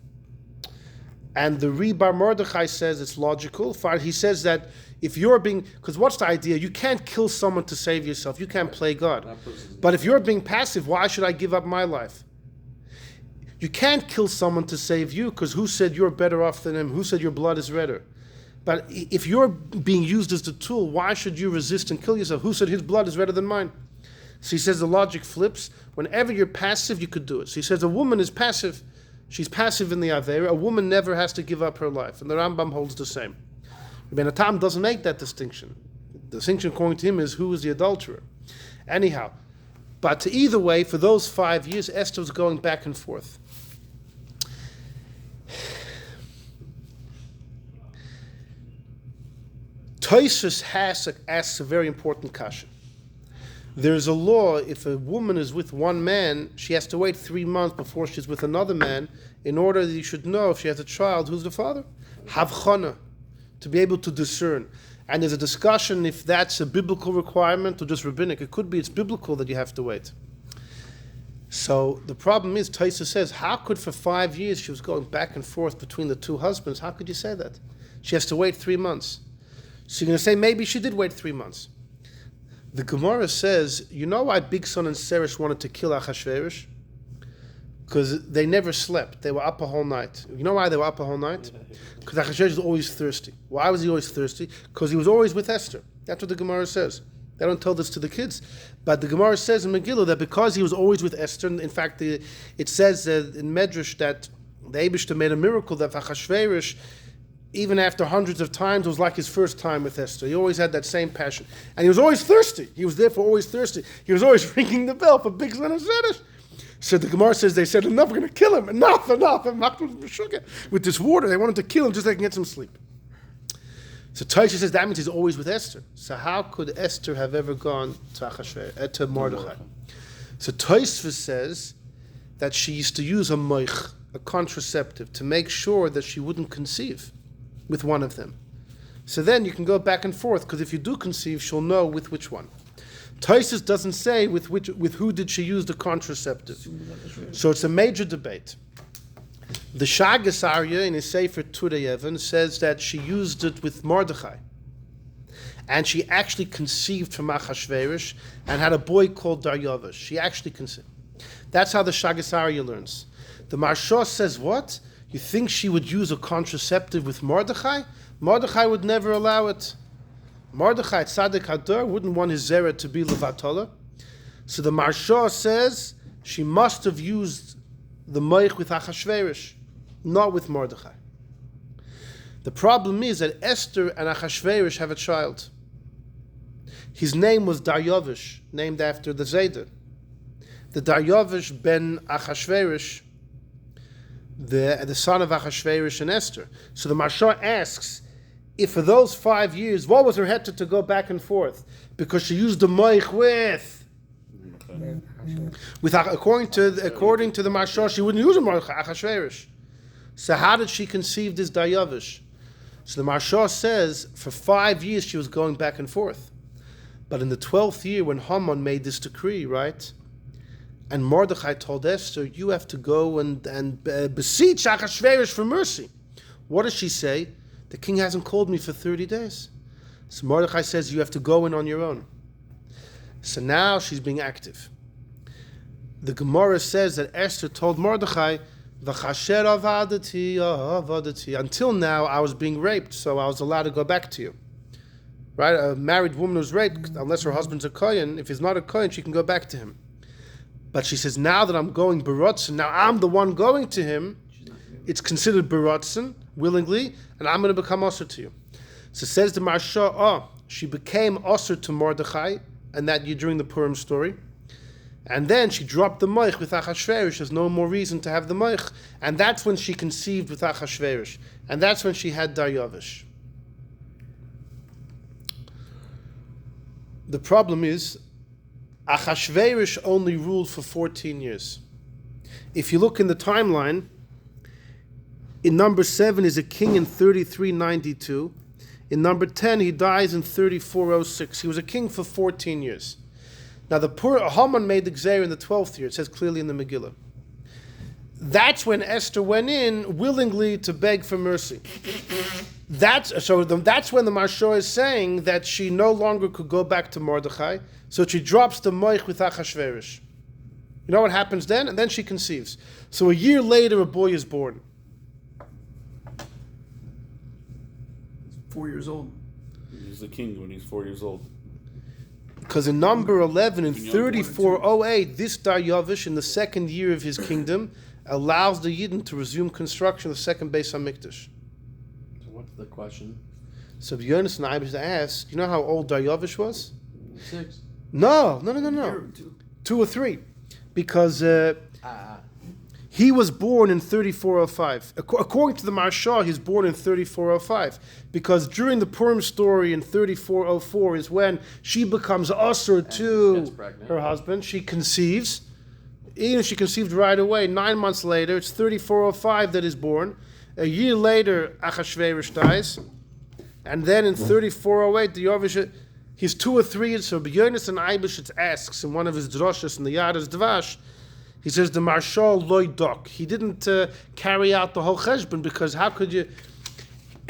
And the Bar Mordechai says it's logical. He says that if you're because what's the idea? You can't kill someone to save yourself. You can't play God. But if you're being passive, why should I give up my life? You can't kill someone to save you, because who said you're better off than him? Who said your blood is redder? But if you're being used as the tool, why should you resist and kill yourself? Who said his blood is redder than mine? So he says the logic flips. Whenever you're passive, you could do it. So he says a woman is passive. She's passive in the Avera. A woman never has to give up her life. And the Rambam holds the same. Rabbeinu Tam doesn't make that distinction. The distinction according to him is who is the adulterer. Anyhow, but either way, for those 5 years, Esther was going back and forth. Tosfos asks a very important kasha. There's a law, if a woman is with one man, she has to wait 3 months before she's with another man in order that you should know if she has a child, who's the father? Havchana, to be able to discern. And there's a discussion if that's a biblical requirement or just rabbinic. It could be it's biblical that you have to wait. So the problem is, Tosfos says, how could for 5 years she was going back and forth between the two husbands? How could you say that? She has to wait 3 months. So you're going to say maybe she did wait 3 months. The Gemara says, you know why Big Son and Seresh wanted to kill Achashverosh? Because they never slept. They were up a whole night. You know why they were up a whole night? Because Achashverosh was always thirsty. Why was he always thirsty? Because he was always with Esther. That's what the Gemara says. They don't tell this to the kids. But the Gemara says in Megillah that because he was always with Esther, in fact, it says in Medrash that the Eibishter made a miracle that Achashverosh, even after hundreds of times, it was like his first time with Esther. He always had that same passion. And he was always thirsty. He was therefore always thirsty. He was always ringing the bell for Big Son and Seresh. So the Gemara says they said, enough, we're going to kill him. Enough. With this water, they wanted to kill him just so they can get some sleep. So Tosfos says that means he's always with Esther. So how could Esther have ever gone to Mordechai? So Tosfos says that she used to use a moich, a contraceptive, to make sure that she wouldn't conceive with one of them. So then you can go back and forth, because if you do conceive, she'll know with which one. Tosfos doesn't say with who did she use the contraceptive. So it's a major debate. The Saga in his Sefer Turei Even says that she used it with Mordechai. And she actually conceived from Achashverosh and had a boy called Daryavish. She actually conceived. That's how the Saga learns. The Maharsha says, what? You think she would use a contraceptive with Mordechai? Mordechai would never allow it. Mordechai, Tzadok Hador, wouldn't want his Zera to be Levatola. So the Maharsha says she must have used the Moich with Achashverosh, not with Mordechai. The problem is that Esther and Achashverosh have a child. His name was Daryavish, named after the Seder. The Daryavish ben Achashverosh, the son of Achashverosh and Esther. So the Maharsha asks, if for those 5 years, what was her heter to go back and forth? Because she used the moich according to the Maharsha, she wouldn't use a moich, Achashverosh. So how did she conceive this Daryavish? So the Maharsha says, for 5 years she was going back and forth. But in the 12th year, when Haman made this decree, right? And Mordechai told Esther, you have to go and beseech Achashverosh for mercy. What does she say? The king hasn't called me for 30 days. So Mordechai says, you have to go in on your own. So now she's being active. The Gemara says that Esther told Mordechai, until now I was being raped, so I was allowed to go back to you. Right? A married woman who's raped, unless her husband's a Kohen, if he's not a Kohen, she can go back to him. But she says, now that I'm going Barotzen, now I'm the one going to him, it's considered Barotzen, willingly, and I'm going to become Osir to you. So says the Maharsha, she became Osir to Mordechai, and that year during the Purim story. And then she dropped the moich with Achashverosh. There's no more reason to have the moich. And that's when she conceived with Achashverosh. And that's when she had Daryavish. The problem is, Achashverosh only ruled for 14 years. If you look in the timeline, in number 7 is a king in 3392. In number 10, he dies in 3406. He was a king for 14 years. Now, Haman made the Gzeir in the 12th year. It says clearly in the Megillah. That's when Esther went in willingly to beg for mercy. That's when the Maharsha is saying that she no longer could go back to Mordechai, so she drops the moich with Achashverosh. You know what happens then? And then she conceives. So a year later, a boy is born. 4 years old. He's the king when he's 4 years old. Because in number 11, in 3408, this Daryavish, in the second year of his kingdom, allows the Yidden to resume construction of the second Beis HaMikdash. So what's the question? So Yonis and Ibis asked, you know how old Daryavish was? 6. No. 2 or 3. Because He was born in 3405. According to the Maharsha, he's born in 3405 because during the Purim story in 3404 is when she becomes usher to her husband. She conceives. Even if she conceived right away, 9 months later, it's 3405 that is born. A year later, Achashverosh dies. And then in 3408, the Yovish, he's 2 or 3 years. So B'yonis and Eibishitz asks in one of his droshes in the Yadas Dvash, he says the Marshal loy dok. He didn't carry out the whole cheshbon because how could you?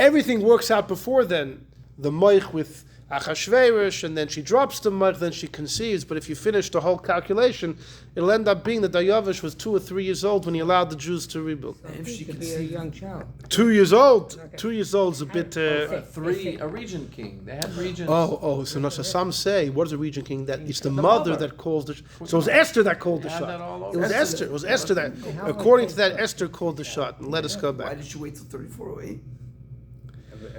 Everything works out before then. The moich with Achashverosh, and then she drops the moich, then she conceives. But if you finish the whole calculation, it'll end up being that Dayavish was 2 or 3 years old when he allowed the Jews to rebuild. If she could could be a see young child. 2 years old. Okay. 2 years old is a bit. A regent king. They had regents. So some say, what is a regent king? That it's the The mother mother. that calls the. So it was Esther that called the They had that all shot. over. It was Esther. It was Esther that. According to that, Esther called the shot. And let us go Why back. did she wait till 3408?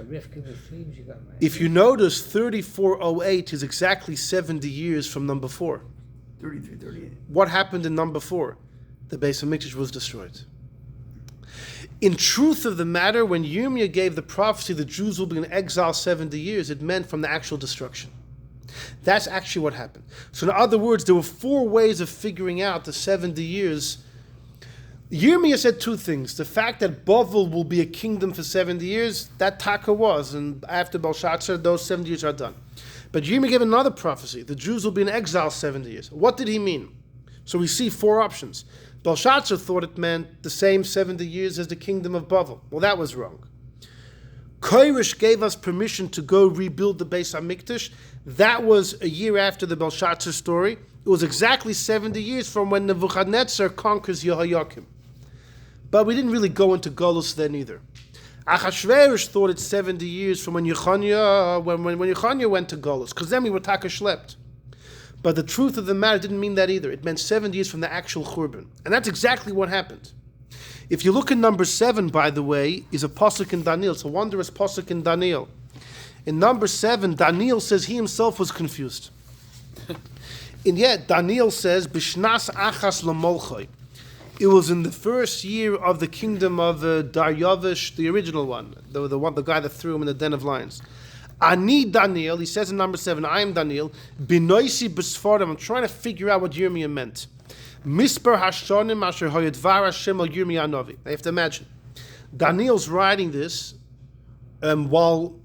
Rivka was 3 when she got married. If you notice, 3408 is exactly 70 years from number 4. 33, 38. What happened in number 4? The Beis Hamikdash was destroyed. In truth of the matter, when Yirmiyah gave the prophecy the Jews will be in exile 70 years, it meant from the actual destruction. That's actually what happened. So in other words, there were 4 ways of figuring out the 70 years. Yirmiyah said 2 things. The fact that Bavel will be a kingdom for 70 years, that Taka was, and after Belshazzar, those 70 years are done. But Yirmiyah gave another prophecy. The Jews will be in exile 70 years. What did he mean? So we see 4 options. Belshazzar thought it meant the same 70 years as the kingdom of Bavel. Well, that was wrong. Koresh gave us permission to go rebuild the Beis HaMikdash. That was a year after the Belshazzar story. It was exactly 70 years from when Nebuchadnezzar conquers Yehoiakim. But we didn't really go into Golus then either. Achashverosh thought it's 70 years from when Yechoniah, when Yechoniah went to Golus, because then we were taka shlept. But the truth of the matter didn't mean that either. It meant 70 years from the actual Churban. And that's exactly what happened. If you look at number 7, by the way, is a pasuk in Daniel. It's a wondrous pasuk in Daniel. In number 7, Daniel says he himself was confused. And yet, Daniel says, Bishnas achas lamolchoi. It was in the first year of the kingdom of Daryavish, the original one, the guy that threw him in the den of lions. Ani Daniel, he says in number 7, I am Daniel, Binoisi B'sfarim, I'm trying to figure out what Yirmiyah meant. Misper Hashonim Asher Hoyadvar Hashem al Yirmiyah Novi. I have to imagine. Daniel's writing this while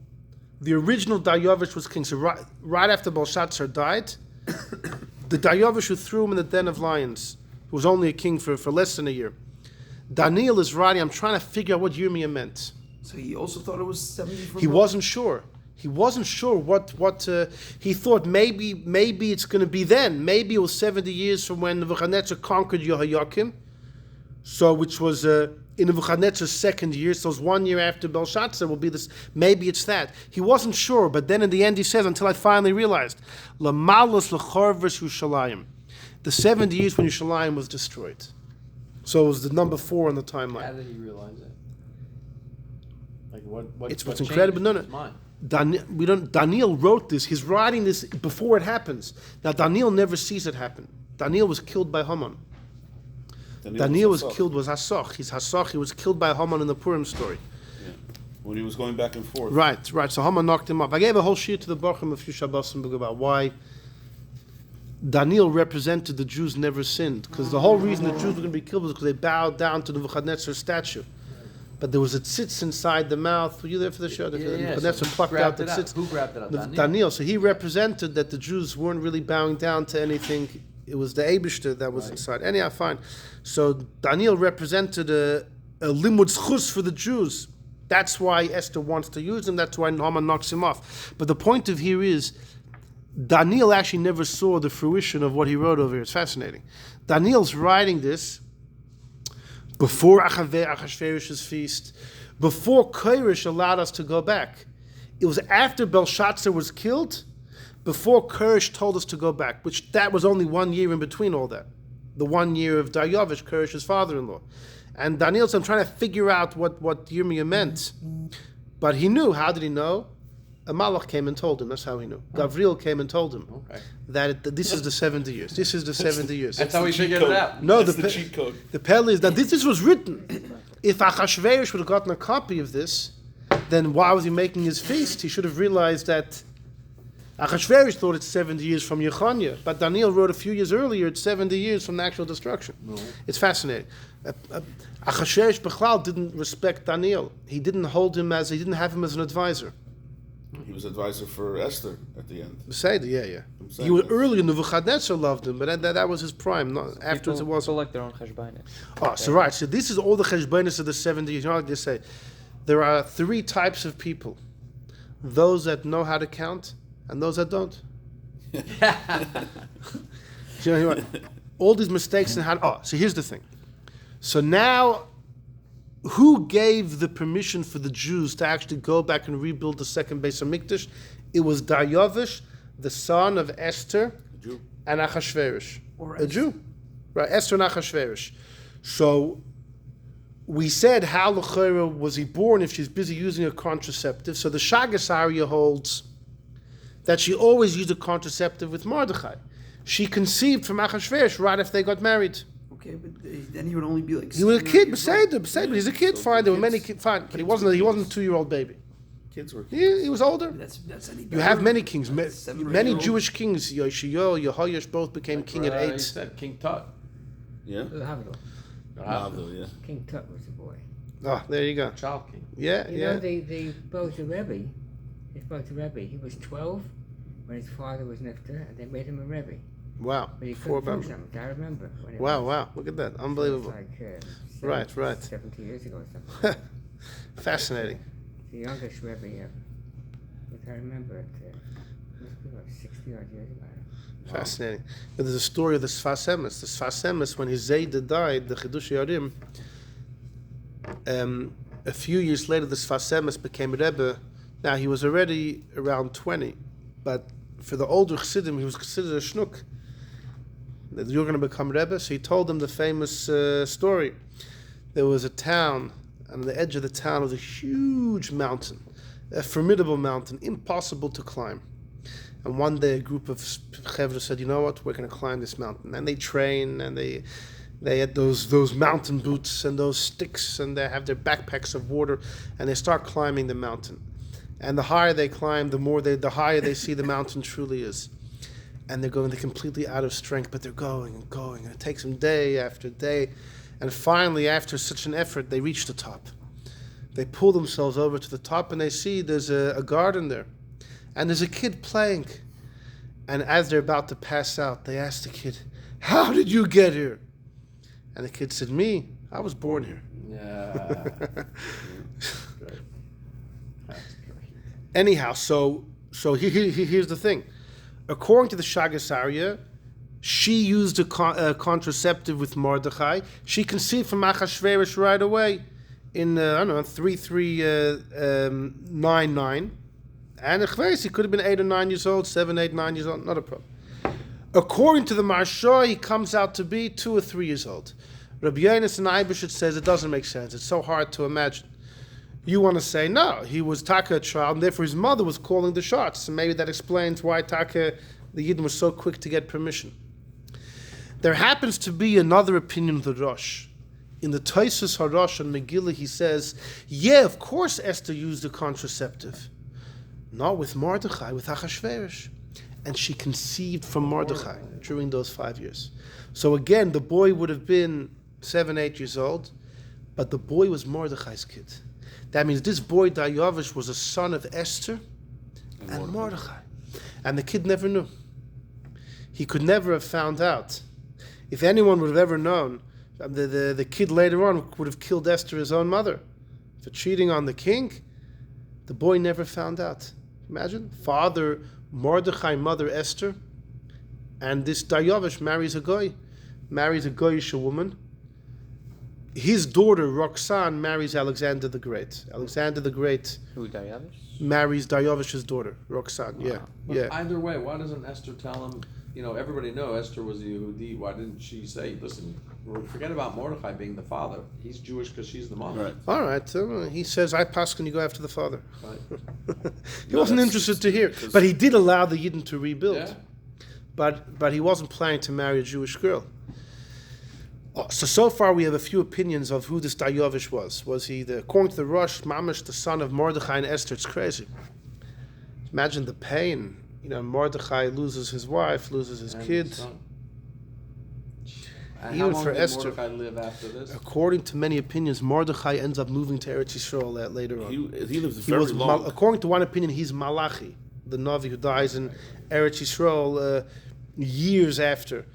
the original Daryavish was king. So right after Belshazzar died, the Daryavish who threw him in the den of lions, who was only a king for less than a year. Daniel is writing, I'm trying to figure out what Yirmiyah meant. So he also thought it was 70 from He wasn't sure. He wasn't sure what he thought maybe it's going to be then. Maybe it was 70 years from when Nebuchadnezzar conquered Yehoiakim, so which was in Nebuchadnezzar's 2nd year, so it was 1 year after Belshazzar will be this. Maybe it's that. He wasn't sure, but then in the end he says, until I finally realized, L'malus l'chorvus Yerushalayim. The 70 years when Yerushalayim was destroyed. So it was the number 4 on the How timeline. did he realize it? Like what? It's what what's incredible. changed No. in his mind? Daniel wrote this. He's writing this before it happens. Now Daniel never sees it happen. Daniel was killed by Haman. Daniel was killed was Hasach. He's Hasach. He was killed by Haman in the Purim story. Yeah. When he was going back and forth. Right. So Haman knocked him up. I gave a whole shir to the Bochum a few Shabbosim about why Daniel represented the Jews never sinned. Because the whole reason the Jews were going to be killed was because they bowed down to the Nebuchadnezzar's statue. But there was a tzitz inside the mouth. Were you there for the show? Nebuchadnezzar plucked out the tzitz. Who grabbed it up? Daniel. So he represented that the Jews weren't really bowing down to anything. It was the Eibishter that was inside. Anyhow, fine. So Daniel represented a limud zchus for the Jews. That's why Esther wants to use him. That's why Haman knocks him off. But the point of here is, Daniel actually never saw the fruition of what he wrote over here. It's fascinating. Daniel's writing this before Achashverosh's feast, before Koresh allowed us to go back. It was after Belshazzar was killed, before Koresh told us to go back, which that was only 1 year in between all that. The 1 year of Daryavish, Koresh's father-in-law. And Daniel said, I'm trying to figure out what Yirmiyah meant. But he knew. How did he know? a malach came and told him. That's how he knew. Gabriel came and told him Okay. that this is the 70 years. This is the 70 years. That's how we figured it out. No, That's the cheat code. The pele is that this was written. If Achashverosh would have gotten a copy of this, then why was he making his feast? He should have realized that Achashverosh thought it's 70 years from Yechonia, but Daniel wrote a few years earlier, it's 70 years from the actual destruction. No. It's fascinating. Achashverosh Bechlal didn't respect Daniel. He didn't have him as an advisor. He was advisor for Esther at the end. Seder, yeah. I'm He saying was that. early, Nebuchadnezzar loved him, but that was his prime. Not, afterwards it People wasn't. like their own cheshbonis. Oh, so right. So this is all the cheshbonis of the 70 years. You know, like they say, there are 3 types of people: those that know how to count and those that don't. You know what? All these mistakes in how. Oh, so here's the thing. So now, who gave the permission for the Jews to actually go back and rebuild the second Beis Hamikdash? It was Daryavish, the son of Esther Jew. and Achashverosh. Or A Jew. Right, Esther and Achashverosh. So we said, how l'chayra was he born if she's busy using a contraceptive? So the Shagas Arya holds that she always used a contraceptive with Mordechai. She conceived from Achashverosh right after they got married. Okay, but then he would only be like. He was a 7 or kid, 8 years old. beside he's a kid, fine. There were many kids, fine, but he wasn't a 2-year-old baby. Kids were. He was older. That's any You better. have many kings, 7 or 8 many year old. Jewish kings. Yoshiyo, Yehoyash both became king at He 8. said King Tut. Yeah? Hadoros. Mavel, yeah. King Tut was a boy. Oh, there you go. Child king. Yeah, You yeah. know, they both the Rebbe. They both the Rebbe. He was 12 when his father was nifter, and they made him a Rebbe. Wow. But he Four couldn't do members. something. I remember. When it Wow, was. wow. Look at that. So Unbelievable. it's like, Right. 70 years ago or something. Fascinating. The youngest Rebbe ever. But I remember it. Must be like 60 odd years ago. Fascinating. But there's a story of the Sfas Emes. The Sfas Emes, when his Zayda died, the Chidush Yarim, a few years later, the Sfas Emes became a Rebbe. Now, he was already around 20, but for the older Chassidim, he was considered a Shnuk. That you're going to become Rebbe. So he told them the famous story. There was a town, and on the edge of the town was a huge mountain, a formidable mountain, impossible to climb. And one day a group of chevra said, you know what, we're going to climb this mountain. And they train, and they had those mountain boots and those sticks, and they have their backpacks of water, and they start climbing the mountain. And the higher they climb, the higher they see the mountain truly is. And they're completely out of strength, but they're going and going, and it takes them day after day. And finally, after such an effort, they reach the top. They pull themselves over to the top, and they see there's a garden there. And there's a kid playing. And as they're about to pass out, they ask the kid, how did you get here? And the kid said, me, I was born here. Yeah. Anyhow, so here's the thing. According to the Shagas Arya, she used a contraceptive with Mordechai. She conceived from Achashverosh right away in, 3399. And he could have been 8 or 9 years old, 7, 8, 9 years old, not a problem. According to the Maharsha, he comes out to be 2 or 3 years old. Rabbi Yonis and Eibishit says it doesn't make sense. It's so hard to imagine. You want to say, no, he was Taka a child, and therefore his mother was calling the shots. And maybe that explains why Taka, the Yidden, was so quick to get permission. There happens to be another opinion of the Rosh. In the Tosfos Harosh and Megillah, he says, yeah, of course Esther used a contraceptive. Not with Mordechai, with Achashverosh. And she conceived from Mordechai during those 5 years. So again, the boy would have been 7, 8 years old, but the boy was Mordechai's kid. That means this boy, Daryavish, was a son of Esther and Mordechai. And the kid never knew. He could never have found out. If anyone would have ever known, the kid later on would have killed Esther, his own mother, for cheating on the king. The boy never found out. Imagine, father Mordechai, mother Esther, and this Daryavish marries a Goyish woman. His daughter Roxanne marries Alexander the Great. Alexander the Great Who, Daryavish? marries Daryavish's daughter Roxanne. Yeah, But yeah. either way, why doesn't Esther tell him? everybody know Esther was a Yehudi. Why didn't she say, listen, forget about Mordechai being the father. He's Jewish because she's the mom. Right. All right. He says, I pass when you go after the father. Right. He wasn't interested to hear. But he did allow the Yidden to rebuild. Yeah. But he wasn't planning to marry a Jewish girl. So far we have a few opinions of who this Dayavish was. Was he, according to the Rosh, Mamash, the son of Mordechai and Esther? It's crazy. Imagine the pain. Mordechai loses his wife, loses his kid. And Even how long for did Esther, Mordechai live after this? according to many opinions, Mordechai ends up moving to Eretz Yisrael later on. He lived very long. According to one opinion, he's Malachi, the Navi who dies in Eretz Yisrael years after.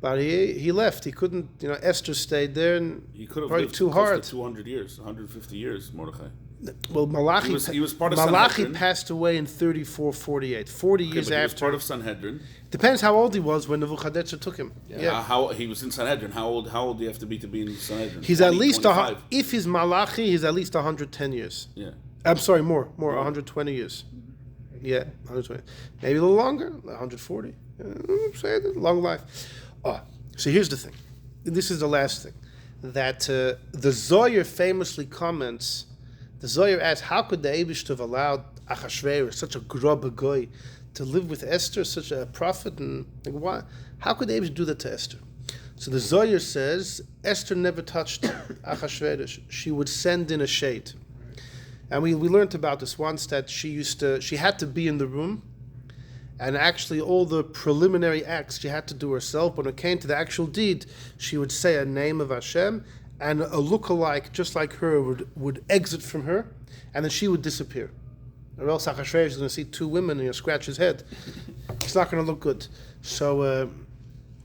But he left. He couldn't. Esther stayed there, and He could have probably lived too close hard. to 200 years, 150 years, Mordechai. Well, Malachi. He was part of Malachi Sanhedrin. passed away in 34-48, 40 years But he was after. part of Sanhedrin. Depends how old he was when Nebuchadnezzar took him. Yeah. How he was in Sanhedrin. How old do you have to be in Sanhedrin? He's at least 25. if he's Malachi, he's at least 110 years. Yeah. I'm sorry, more 120 years. Yeah, 120. Maybe a little longer, 140. Say it, long life. So here's the thing. This is the last thing. That the Zohar famously comments. The Zohar asks, how could the Eibush have allowed Achashverosh, such a grubba goy, to live with Esther, such a prophet, and why? How could the Eibush do that to Esther? So the Zohar says Esther never touched Achashverosh. She would send in a shade, and we learned about this once that she had to be in the room, and actually all the preliminary acts she had to do herself. When it came to the actual deed, she would say a name of Hashem, and a lookalike just like her would exit from her, and then she would disappear. Or else Achashverosh is going to see two women and scratch his head. It's not going to look good. So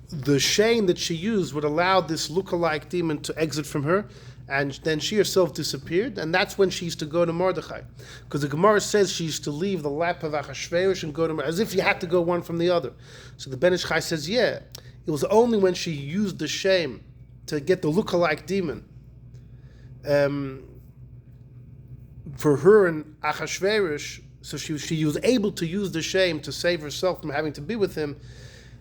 the shame that she used would allow this lookalike demon to exit from her, and then she herself disappeared, and that's when she used to go to Mordechai. Because the Gemara says she used to leave the lap of Achashverosh and go to Mordechai, as if you had to go one from the other. So the Ben Ish Chai says, it was only when she used the shame to get the lookalike demon for her and Achashverosh, so she was able to use the shame to save herself from having to be with him.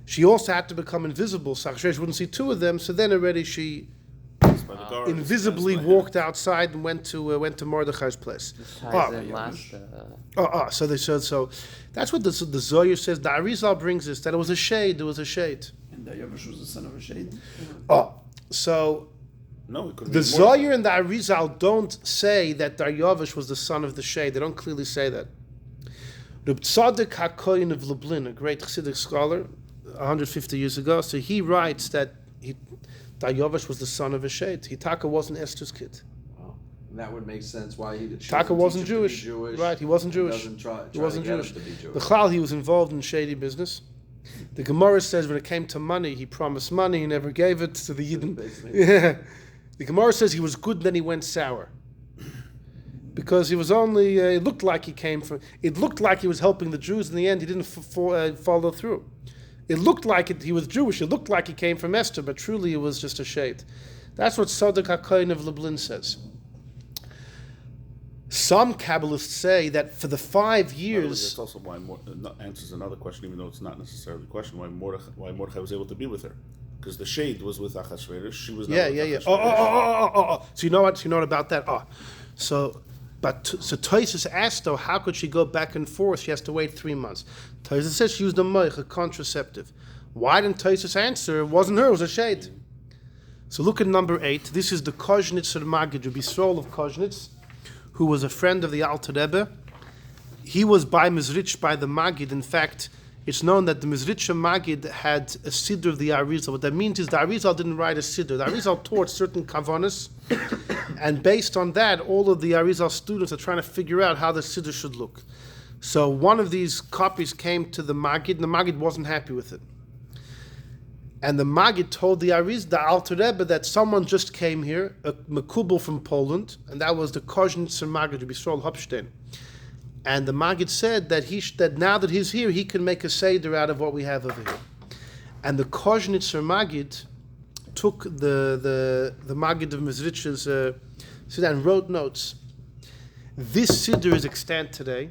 She also had to become invisible, so Achashverosh wouldn't see two of them. So then already she invisibly walked outside and went to Mordechai's place. So that's what the Zohar says. The Arizal brings us that it was a shade. There was a shade. And Dayavish was the son of a shade. So No, it could be the Zohar and the Arizal don't say that Daryavish was the son of the shade. They don't clearly say that. The Tzadok Hakohen of Lublin, a great Chassidic scholar, 150 years ago, so he writes that Daryavish was the son of a shade. Hitaka wasn't Esther's kid. Wow. And that would make sense why he did. Taka wasn't Jewish. Right, he wasn't Jewish. He wasn't Jewish. The Chal, he was involved in shady business. The Gemara says when it came to money, he promised money, he never gave it to the Yidden. Yeah. The Gemara says he was good, then he went sour. Because he was only, it looked like he was helping the Jews. In the end, he didn't follow through. It looked like he was Jewish. It looked like he came from Esther, but truly it was just a shade. That's what Tzadok Hakohen of Lublin says. Some Kabbalists say that for the 5 years... That's also why answers another question, even though it's not necessarily a question, why Mordechai was able to be with her. Because the shade was with Achashverosh, she was not with Achashverosh. So you know what about that? So Tosfos asked, though, how could she go back and forth? She has to wait 3 months. Tosfos says she used a moich, a contraceptive. Why didn't Tosfos answer? It wasn't her, it was a shade. So look at number 8. This is the Koznitzer Maggid, Rabbi Yisrael of Koznitz, who was a friend of the Alter Rebbe. He was by Mizrich, by the Maggid. In fact, it's known that the Mizritcha Maggid had a Seder of the Arizal. What that means is the Arizal didn't write a Seder. The Arizal taught certain kavanas, and based on that, all of the Arizal students are trying to figure out how the Seder should look. So one of these copies came to the Maggid, and the Maggid wasn't happy with it. And the Maggid told the Alter Rebbe, that someone just came here, a Mekubal from Poland, and that was the Koznitzer Maggid, Rabbi Yisrael Hopstein. And the Maggid said that now that he's here, he can make a Seder out of what we have over here. And the Koznitzer Maggid took the Maggid of Mizritch's Seder and wrote notes. This Seder is extant today,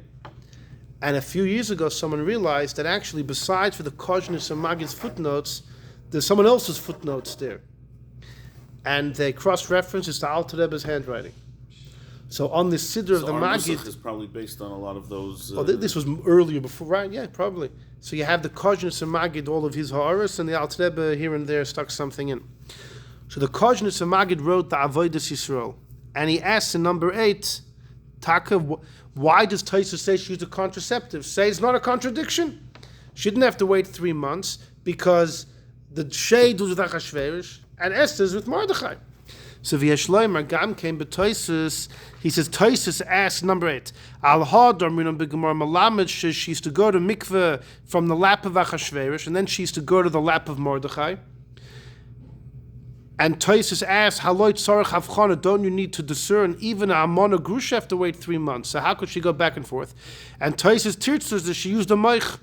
And a few years ago, someone realized that actually, besides for the Kozhnus and Maggid's footnotes, there's someone else's footnotes there. And they cross-reference it's the Alter Rebbe's handwriting. So on this Siddur of the our Maggid... Nusach is probably based on a lot of those... this was earlier before, right? Yeah, probably. So you have the Kozhnus and Maggid, all of his Hadoros, and the Alter Rebbe here and there stuck something in. So the Kozhnus and Maggid wrote the Avodas Yisrael. And he asks in number 8, Taka, why does Tosfos say she used a contraceptive? Say it's not a contradiction. She didn't have to wait 3 months because the shade was with Achashverosh and Esther's with Mordechai. So V'yeshloimer Gam came but Tosfos. He says Tosfos asked number 8. Al Hadar Minam B'Gemar Malamed. She used to go to mikveh from the lap of Achashverosh, and then she used to go to the lap of Mordechai. And Tosfos asked, Haloi Tzarech Havchana, don't you need to discern? Even a Amona Grusha have to wait 3 months. So how could she go back and forth? And Tosfos teaches that she used a moich.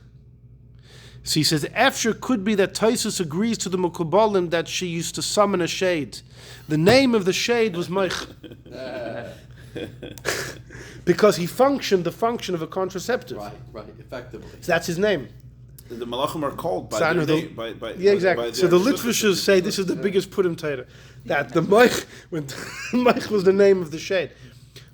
So he says, Efshir could be that Tosfos agrees to the Mukubalim that she used to summon a shade. The name of the shade was moich. Because he functioned the function of a contraceptive. Right, effectively. So that's his name. The Malachim are called by their name. Yeah, exactly. By So the Litvushers say this is the biggest Purim Torah. That the Moich, when Moich was the name of the shade.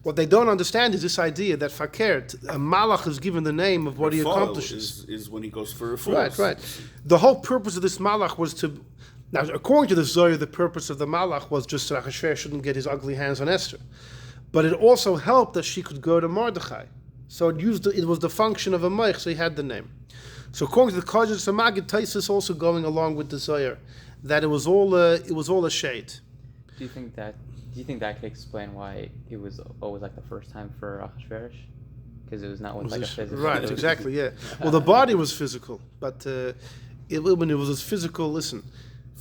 What they don't understand is this idea that Fakert, a Malach is given the name of what he accomplishes. Is when he goes for a force. Right. The whole purpose of this Malach was to... Now, according to the Zohar, the purpose of the Malach was just that Achashverosh shouldn't get his ugly hands on Esther. But it also helped that she could go to Mordechai. So it was the function of a Moich, so he had the name. So according to the Kozhnus and Maggid, Tosfos also going along with the Zohar, that it was all a shade. Do you think that could explain why it was always like the first time for Achashverosh? Because it was not with like a physical. Right, exactly, yeah. Well, the body was physical, but when it was physical, listen.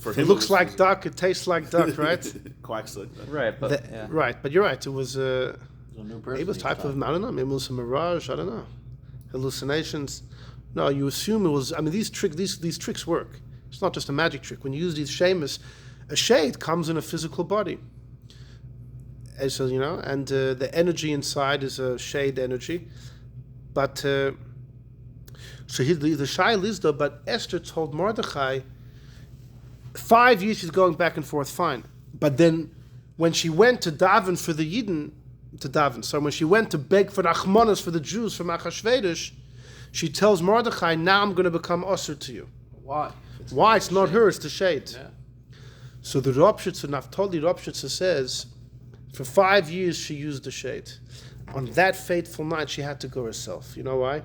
It looks like duck, it tastes like duck, right? Quacks like duck. Right, but right, but you're right. It was a new person. It was type of, I don't know, maybe it was a mirage, I don't know, hallucinations. No, you assume it was. I mean, these tricks work. It's not just a magic trick. When you use these shamas, a shade comes in a physical body. And so and the energy inside is a shade energy. But so the Shail is though. But Esther told Mordechai, 5 years she's going back and forth, fine. But then, when she went to daven for the Yidden, when she went to beg for Achmanos for the Jews from Achashverosh, she tells Mordechai, now I'm going to become usher to you. Why? Why? It's not her, it's the shade. Yeah. So the Ropshitzer, Naftali Ropshitzer says, for 5 years she used the shade. On that fateful night, she had to go herself. You know why?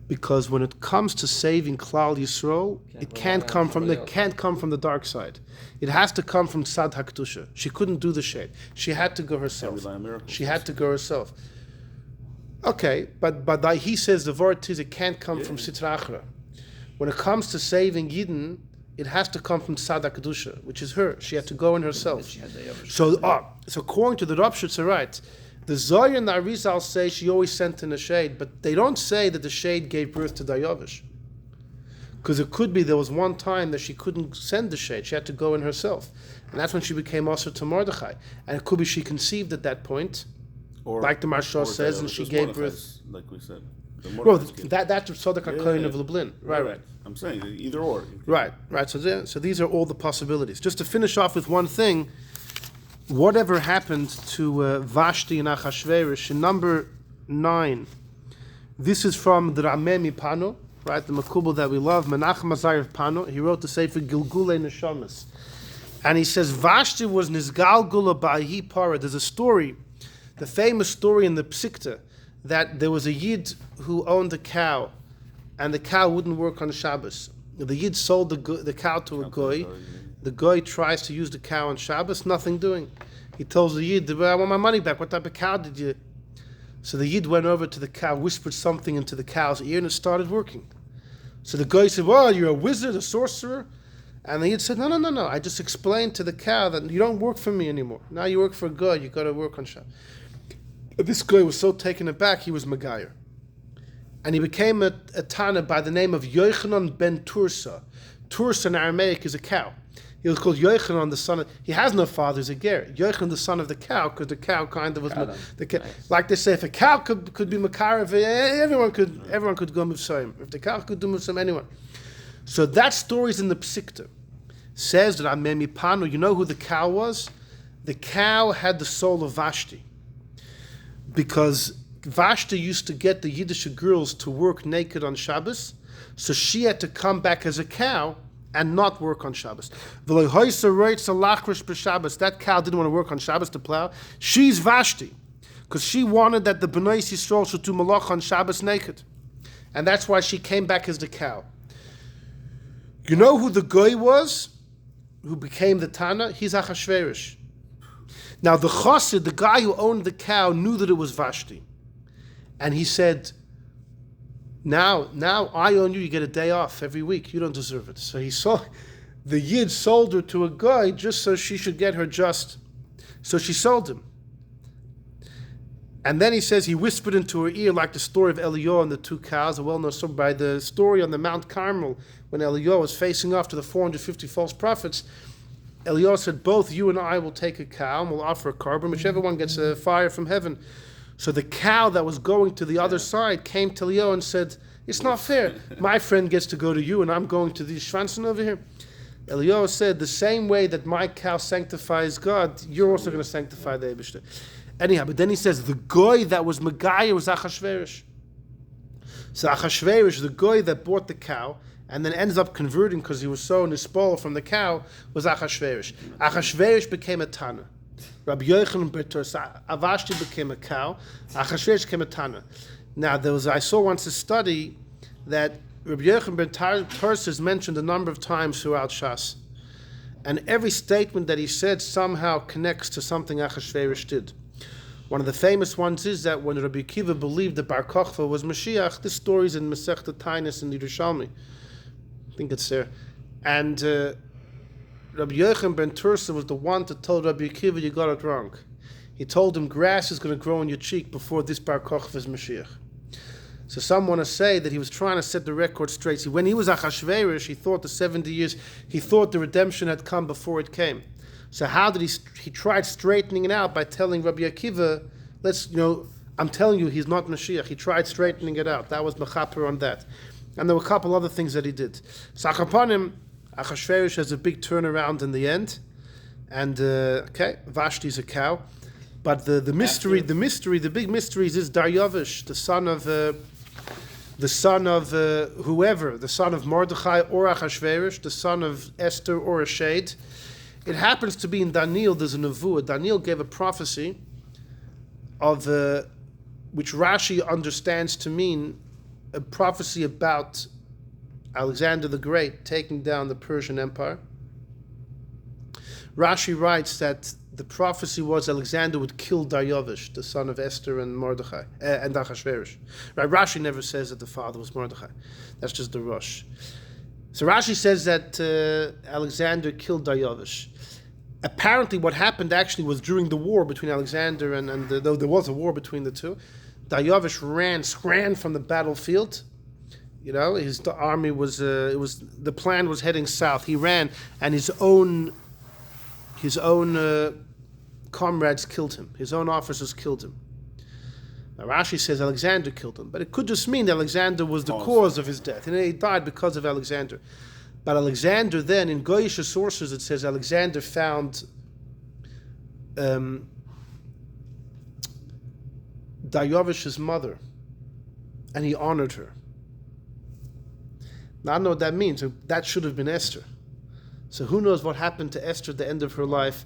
Because when it comes to saving Klal Yisrael, it can't come from the dark side. It has to come from Tzad HaKdusha. She couldn't do the shade. She had to go herself. She had to go herself. Okay, but he says the word is it can't come from Sitra Achra. When it comes to saving Yidden, it has to come from Tzad HaKdusha, which is her. She had to go in herself. So according to the Ropshitzer, right, the Zohar and the Arizal say she always sent in a shade, but they don't say that the shade gave birth to Dayavish. Because it could be there was one time that she couldn't send the shade. She had to go in herself. And that's when she became also to Mordechai. And it could be she conceived at that point, or, like the Maharsha says, and she gave birth. Like we said. Well, that's Tzadok Hakohen of Lublin. Right. I'm saying either or. Right. So these are all the possibilities. Just to finish off with one thing, whatever happened to Vashti and Achashverosh in number 9, this is from the Rame Pano, right, the Makubal that we love, Menachem Azariv Pano. He wrote the Sefer Gilgulei Neshamas. And he says, Vashti was Nizgalgula Ba'ahi Para. There's a story, the famous story in the Psikta, that there was a Yid who owned a cow, and the cow wouldn't work on Shabbos. The Yid sold the cow to a Goy. The Goy tries to use the cow on Shabbos, nothing doing. He tells the Yid, I want my money back. What type of cow did you... So the Yid went over to the cow, whispered something into the cow's ear, and it started working. So the Goy said, well, you're a wizard, a sorcerer? And the Yid said, no. I just explained to the cow that you don't work for me anymore. Now you work for a Goy, you got to work on Shabbos. This guy was so taken aback, he was Megayer. And he became a Tana by the name of Yochanan ben Tursa. Tursa in Aramaic is a cow. He was called Yochanan, the son of. He has no father; he's a ger. Yochanan, the son of the cow, because the cow kind of was the cow. Nice. Like they say, if a cow could be Makarev, everyone could go Mivsoim. If the cow could do Mivsoim, anyone. So that story's in the Psikta. Says that Amemi Panu. You know who the cow was? The cow had the soul of Vashti, because Vashti used to get the Yiddish girls to work naked on Shabbos, so she had to come back as a cow and not work on Shabbos. That cow didn't want to work on Shabbos to plow. She's Vashti, because she wanted that the Bnei Yisrael should do malach on Shabbos naked. And that's why she came back as the cow. You know who the guy was who became the Tana? He's Achashverosh. Now the chassid, the guy who owned the cow, knew that it was Vashti. And he said, Now I own you. You get a day off every week. You don't deserve it. So the Yid sold her to a guy just so she should get her just. So she sold him. And then he says he whispered into her ear, like the story of Eliyahu and the two cows, a well-known story, by the story on the Mount Carmel when Eliyahu was facing off to the 450 false prophets. Eliyahu said, both you and I will take a cow and we'll offer a carbon, whichever one gets a fire from heaven. So the cow that was going to the other side came to Leo and said, it's not fair. My friend gets to go to you and I'm going to these Shvanson over here. Elio said, the same way that my cow sanctifies God, you're also going to sanctify the Eibishter. Anyhow, but then he says, the goy that was Megaya was Achashverosh. So Achashverosh, the goy that bought the cow, and then ends up converting because he was so nispol from the cow, was Achashverosh. Achashverosh became a Tana. Rabbi Yochanan Bertos, Avashti became a cow, Achashverosh became a Tana. Now, I saw once a study that Rabbi Yochanan Bertos is mentioned a number of times throughout Shas. And every statement that he said somehow connects to something Achashverosh did. One of the famous ones is that when Rabbi Akiva believed that Bar Kochva was Mashiach, this story is in Masechta Tainis in the Yerushalmi. I think it's there. And Rabbi Yochanan ben Tursa was the one that told Rabbi Akiva, you got it wrong. He told him, grass is going to grow on your cheek before this Bar Kochva is Mashiach. So some want to say that he was trying to set the record straight. See, when he was Achashverosh, he thought the 70 years, he thought the redemption had come before it came. So how did he tried straightening it out by telling Rabbi Akiva, I'm telling you, he's not Mashiach. He tried straightening it out. That was Mechaper on that. And there were a couple other things that he did. So Achaponim, Achashverosh has a big turnaround in the end. And, Vashti's a cow. But the big mystery is Daryavish, the son of whoever, the son of Mordechai or Achashverosh, the son of Esther or a shade. It happens to be in Daniel, there's a nevuah. Daniel gave a prophecy of which Rashi understands to mean a prophecy about Alexander the Great taking down the Persian Empire. Rashi writes that the prophecy was Alexander would kill Daryavish, the son of Esther and Mordechai, and Achashverosh. Right? Rashi never says that the father was Mordechai. That's just the Rosh. So Rashi says that Alexander killed Daryavish. Apparently what happened actually was during the war between Alexander and though there was a war between the two, Daryavish ran from the battlefield. The army was, the plan was heading south. He ran and his own comrades killed him. His own officers killed him. Now Rashi says Alexander killed him, but it could just mean that Alexander was the cause of his death. And he died because of Alexander. But Alexander then, in Goyish sources, it says Alexander found Daryavish's mother, and he honored her. Now I don't know what that means. That should have been Esther. So who knows what happened to Esther at the end of her life.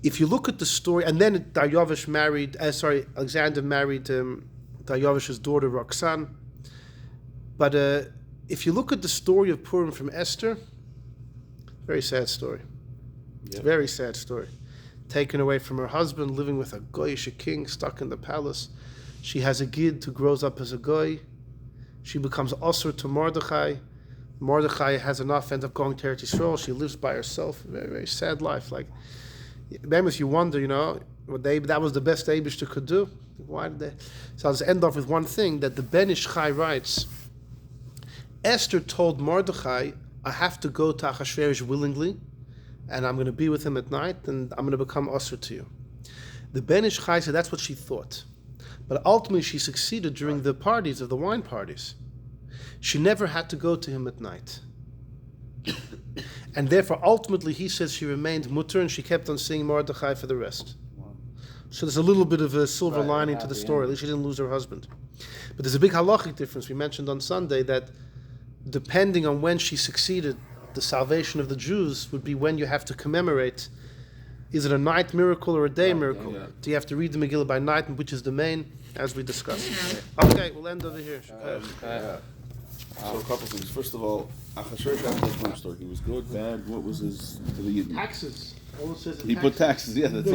If you look at the story, and then Alexander married Daryavish's daughter Roxanne. But if you look at the story of Purim from Esther, very sad story. It's a very sad story. Taken away from her husband, living with a Goyish king, stuck in the palace. She has a Gid who grows up as a Goy. She becomes Osir to Mordechai. Mordechai has enough, ends up going to Eretz Yisrael. She lives by herself. Very, very sad life. Maybe if you wonder, that was the best Eibishter could do. Why did they? So I'll just end off with one thing, that the Ben Ish Chai writes, Esther told Mordechai, I have to go to Achashverosh willingly, and I'm going to be with him at night, and I'm going to become usher to you. The Ben Ish Chai said that's what she thought. But ultimately she succeeded during the parties, of the wine parties. She never had to go to him at night. And therefore, ultimately, he says she remained mutter and she kept on seeing Mordechai for the rest. So there's a little bit of a silver lining to the story. At least she didn't lose her husband. But there's a big halachic difference. We mentioned on Sunday that depending on when she succeeded, the salvation of the Jews would be when you have to commemorate. Is it a night miracle or a day miracle? yeah. Do you have to read the Megillah by night, and which is the main, as we discussed? Okay, we'll end over here. So a couple things. First of all, Achashverosh had a Purim story. He was good, bad. What was his? Taxes. All it says is He put taxes. Yeah, that's